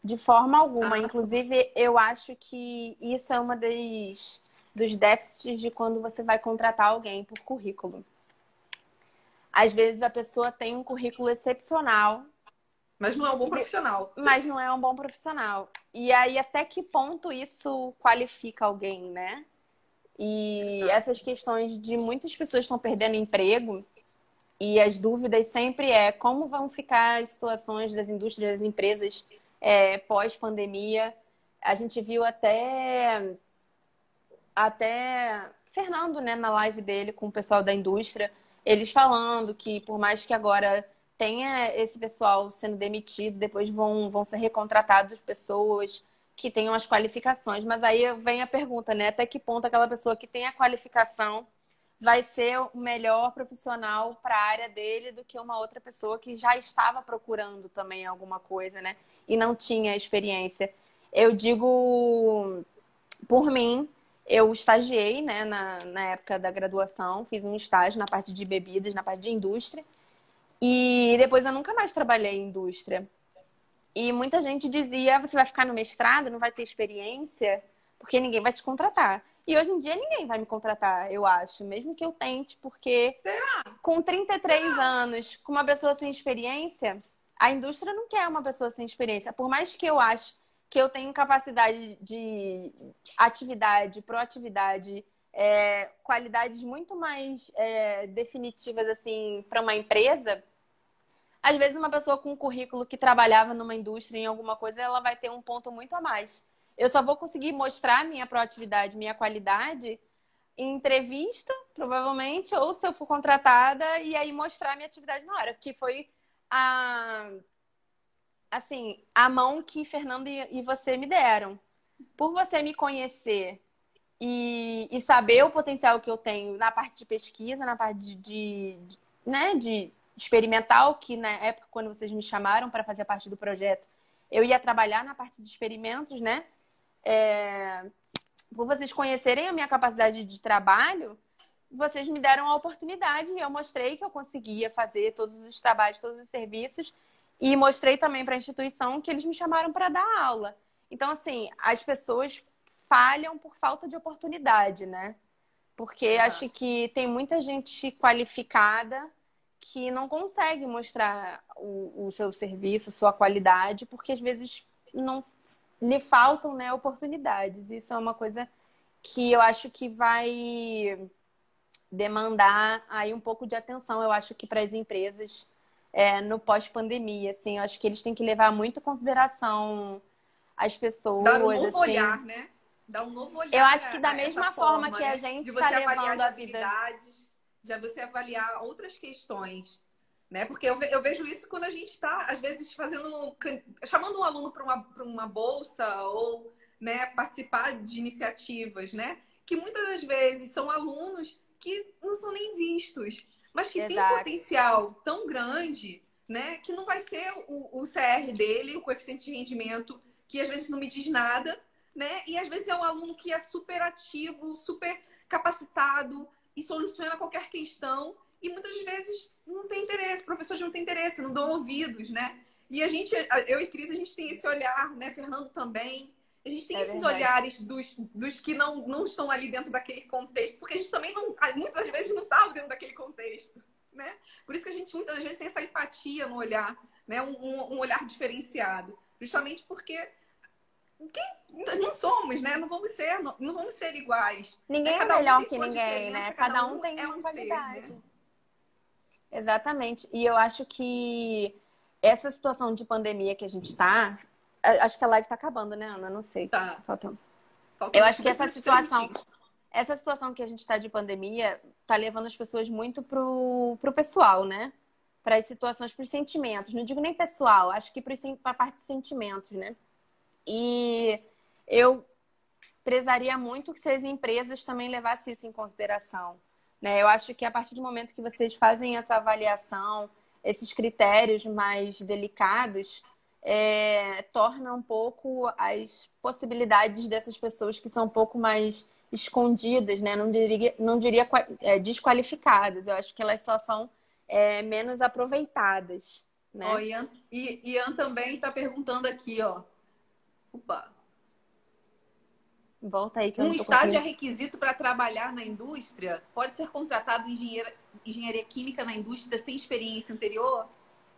De forma alguma. Ah, tá. Inclusive, eu acho que isso é uma dos déficits de quando você vai contratar alguém por currículo. Às vezes a pessoa tem um currículo excepcional, Mas não é um bom profissional. mas não é um bom profissional. E aí, até que ponto isso qualifica alguém, né? E Exato. essas questões de muitas pessoas estão perdendo emprego. E as dúvidas sempre como vão ficar as situações das indústrias, das empresas pós-pandemia. A gente viu até Fernando, né, na live dele com o pessoal da indústria, eles falando que por mais que agora tenha esse pessoal sendo demitido, depois vão ser recontratadas pessoas que tenham as qualificações. Mas aí vem a pergunta, né? Até que ponto aquela pessoa que tem a qualificação vai ser o melhor profissional para a área dele do que uma outra pessoa que já estava procurando também alguma coisa, né? E não tinha experiência. Eu digo por mim, eu estagiei, né, na época da graduação, fiz um estágio na parte de bebidas, na parte de indústria, e depois eu nunca mais trabalhei em indústria. E muita gente dizia, você vai ficar no mestrado, não vai ter experiência, porque ninguém vai te contratar. E hoje em dia ninguém vai me contratar, eu acho, mesmo que eu tente, porque com 33 anos, com uma pessoa sem experiência, a indústria não quer uma pessoa sem experiência. Por mais que eu ache que eu tenho capacidade de atividade, proatividade, qualidades muito mais definitivas assim para uma empresa, às vezes uma pessoa com um currículo que trabalhava numa indústria em alguma coisa, ela vai ter um ponto muito a mais. Eu só vou conseguir mostrar minha proatividade, minha qualidade em entrevista, provavelmente, ou se eu for contratada, e aí mostrar minha atividade na hora, que foi a mão que Fernando e você me deram. Por você me conhecer e saber o potencial que eu tenho na parte de pesquisa, na parte né, de experimental, que na época, quando vocês me chamaram para fazer parte do projeto, eu ia trabalhar na parte de experimentos, né? Por vocês conhecerem a minha capacidade de trabalho, vocês me deram a oportunidade e eu mostrei que eu conseguia fazer todos os trabalhos, todos os serviços e mostrei também para a instituição que eles me chamaram para dar aula. Então, assim, as pessoas falham por falta de oportunidade, né? Porque Exato. acho que tem muita gente qualificada que não consegue mostrar o seu serviço, sua qualidade, porque às vezes não lhe faltam, né, oportunidades. Isso é uma coisa que eu acho que vai demandar aí um pouco de atenção, eu acho que para as empresas no pós-pandemia, assim, eu acho que eles têm que levar muito em consideração as Dar um pessoas, novo assim. olhar, né? Dar um novo Eu olhar acho que da a essa mesma forma forma, que a né? gente De está você avaliar levando as a vida. habilidades, de você avaliar outras questões, né? Porque eu vejo isso quando a gente está, às vezes, chamando um aluno para uma bolsa ou, né, participar de iniciativas, né? Que muitas das vezes são alunos que não são nem vistos, mas que têm um Exato. potencial tão grande, né? Que não vai ser o CR dele, o coeficiente de rendimento, que às vezes não me diz nada, né? E às vezes é um aluno que é super ativo, super capacitado e soluciona qualquer questão. E muitas vezes não tem interesse, professores não têm interesse, não dão ouvidos, né? E a gente, eu e Cris, a gente tem esse olhar, né? Fernando também. A gente tem É esses verdade. olhares dos que não estão ali dentro daquele contexto, porque a gente também não, muitas vezes não estava dentro daquele contexto, né? Por isso que a gente muitas vezes tem essa empatia no olhar, né? Um olhar diferenciado. Justamente porque não somos, né? Não vamos ser iguais. Né? Ninguém é Cada um melhor tem que sua ninguém, né? diferença, cada Cada um um tem é uma um ser, né? qualidade. Exatamente. E eu acho que essa situação de pandemia que a gente está, acho que a live está acabando, né, Ana? Não sei. Tá. Faltam. Eu Faltando acho aqui que 2 minutos, 3 minutinhos. essa situação que a gente está de pandemia, tá levando as pessoas muito pro pessoal, né? Para as situações, para os sentimentos. Não digo nem pessoal, acho que para a parte de sentimentos, né? E eu prezaria muito que se as empresas também levassem isso em consideração, né? Eu acho que a partir do momento que vocês fazem essa avaliação, esses critérios mais delicados, torna um pouco as possibilidades dessas pessoas que são um pouco mais escondidas, né? Não diria desqualificadas. Eu acho que elas só são menos aproveitadas, Ó, né? Ian também está perguntando aqui, ó. Opa. Volta aí que eu Um não tô estágio é conseguindo. requisito para trabalhar na indústria? Pode ser contratado engenharia química na indústria sem experiência anterior?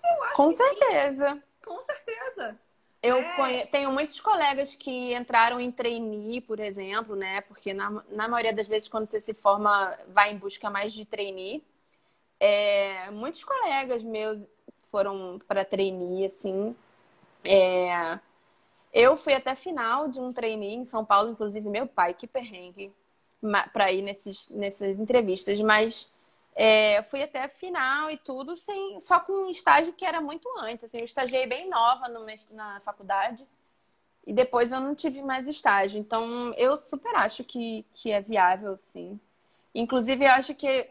Eu acho Com que sim, certeza. com certeza. Eu Né? tenho muitos colegas que entraram em trainee, por exemplo, né? Porque na maioria das vezes, quando você se forma, vai em busca mais de trainee. Muitos colegas meus foram para trainee, assim. Eu fui até final de um trainee em São Paulo, inclusive meu pai, que perrengue, para ir nessas entrevistas. Mas fui até a final e tudo, só com um estágio que era muito antes. Assim, eu estagiei bem nova na faculdade. E depois eu não tive mais estágio. Então, eu super acho que é viável, sim. Inclusive, eu acho que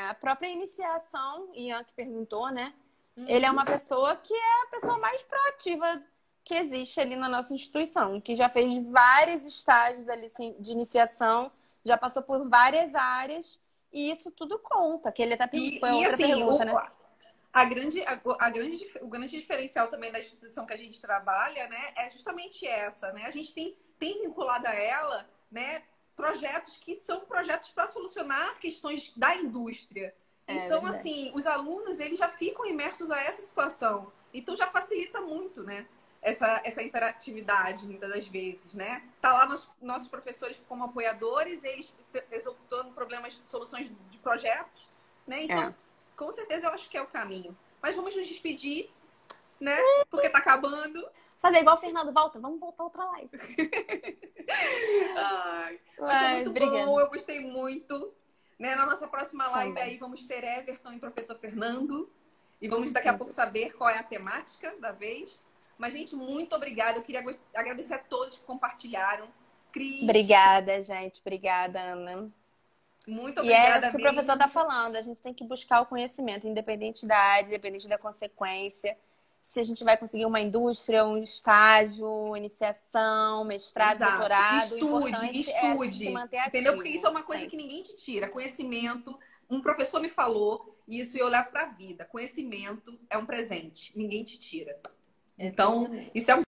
a própria iniciação, Ian que perguntou, né? Ele é Uhum. uma pessoa que é a pessoa mais proativa que existe ali na nossa instituição, que já fez vários estágios ali assim, de iniciação, já passou por várias áreas, e isso tudo conta, que ele até foi E outra assim, pergunta, né? o grande diferencial também da instituição que a gente trabalha, né, é justamente essa, né? A gente tem vinculado a ela, né, projetos que são projetos para solucionar questões da indústria. É Então, verdade. assim, os alunos, eles já ficam imersos a essa situação. Então, já facilita muito, né? Essa interatividade, muitas das vezes, né? Tá lá nossos professores como apoiadores, eles executando problemas, soluções de projetos, né? Então, É. com certeza eu acho que é o caminho. Mas vamos nos despedir, né? Porque tá acabando. Fazer igual o Fernando, volta, vamos voltar outra live. Ai, mas foi Mas, muito obrigada. bom, eu gostei muito. Né? Na nossa próxima live Também. aí vamos ter Everton e professor Fernando. E vamos daqui a pouco saber qual é a temática da vez. Mas, gente, muito obrigada. Eu queria agradecer a todos que compartilharam. Cris, Obrigada, gente. Obrigada, Ana. muito E é o obrigada que o professor está mesmo. falando, a gente tem que buscar o conhecimento, independente da área, independente da consequência. Se a gente vai conseguir uma indústria, um estágio, iniciação, mestrado, Exato. doutorado, o Estude, importante é a gente se estude. manter Entendeu? Porque isso ativo, é uma coisa que sempre. ninguém te tira. Conhecimento. Um professor me falou, e isso eu levo para a vida. Conhecimento é um presente. Ninguém te tira. Então, Exatamente. isso é um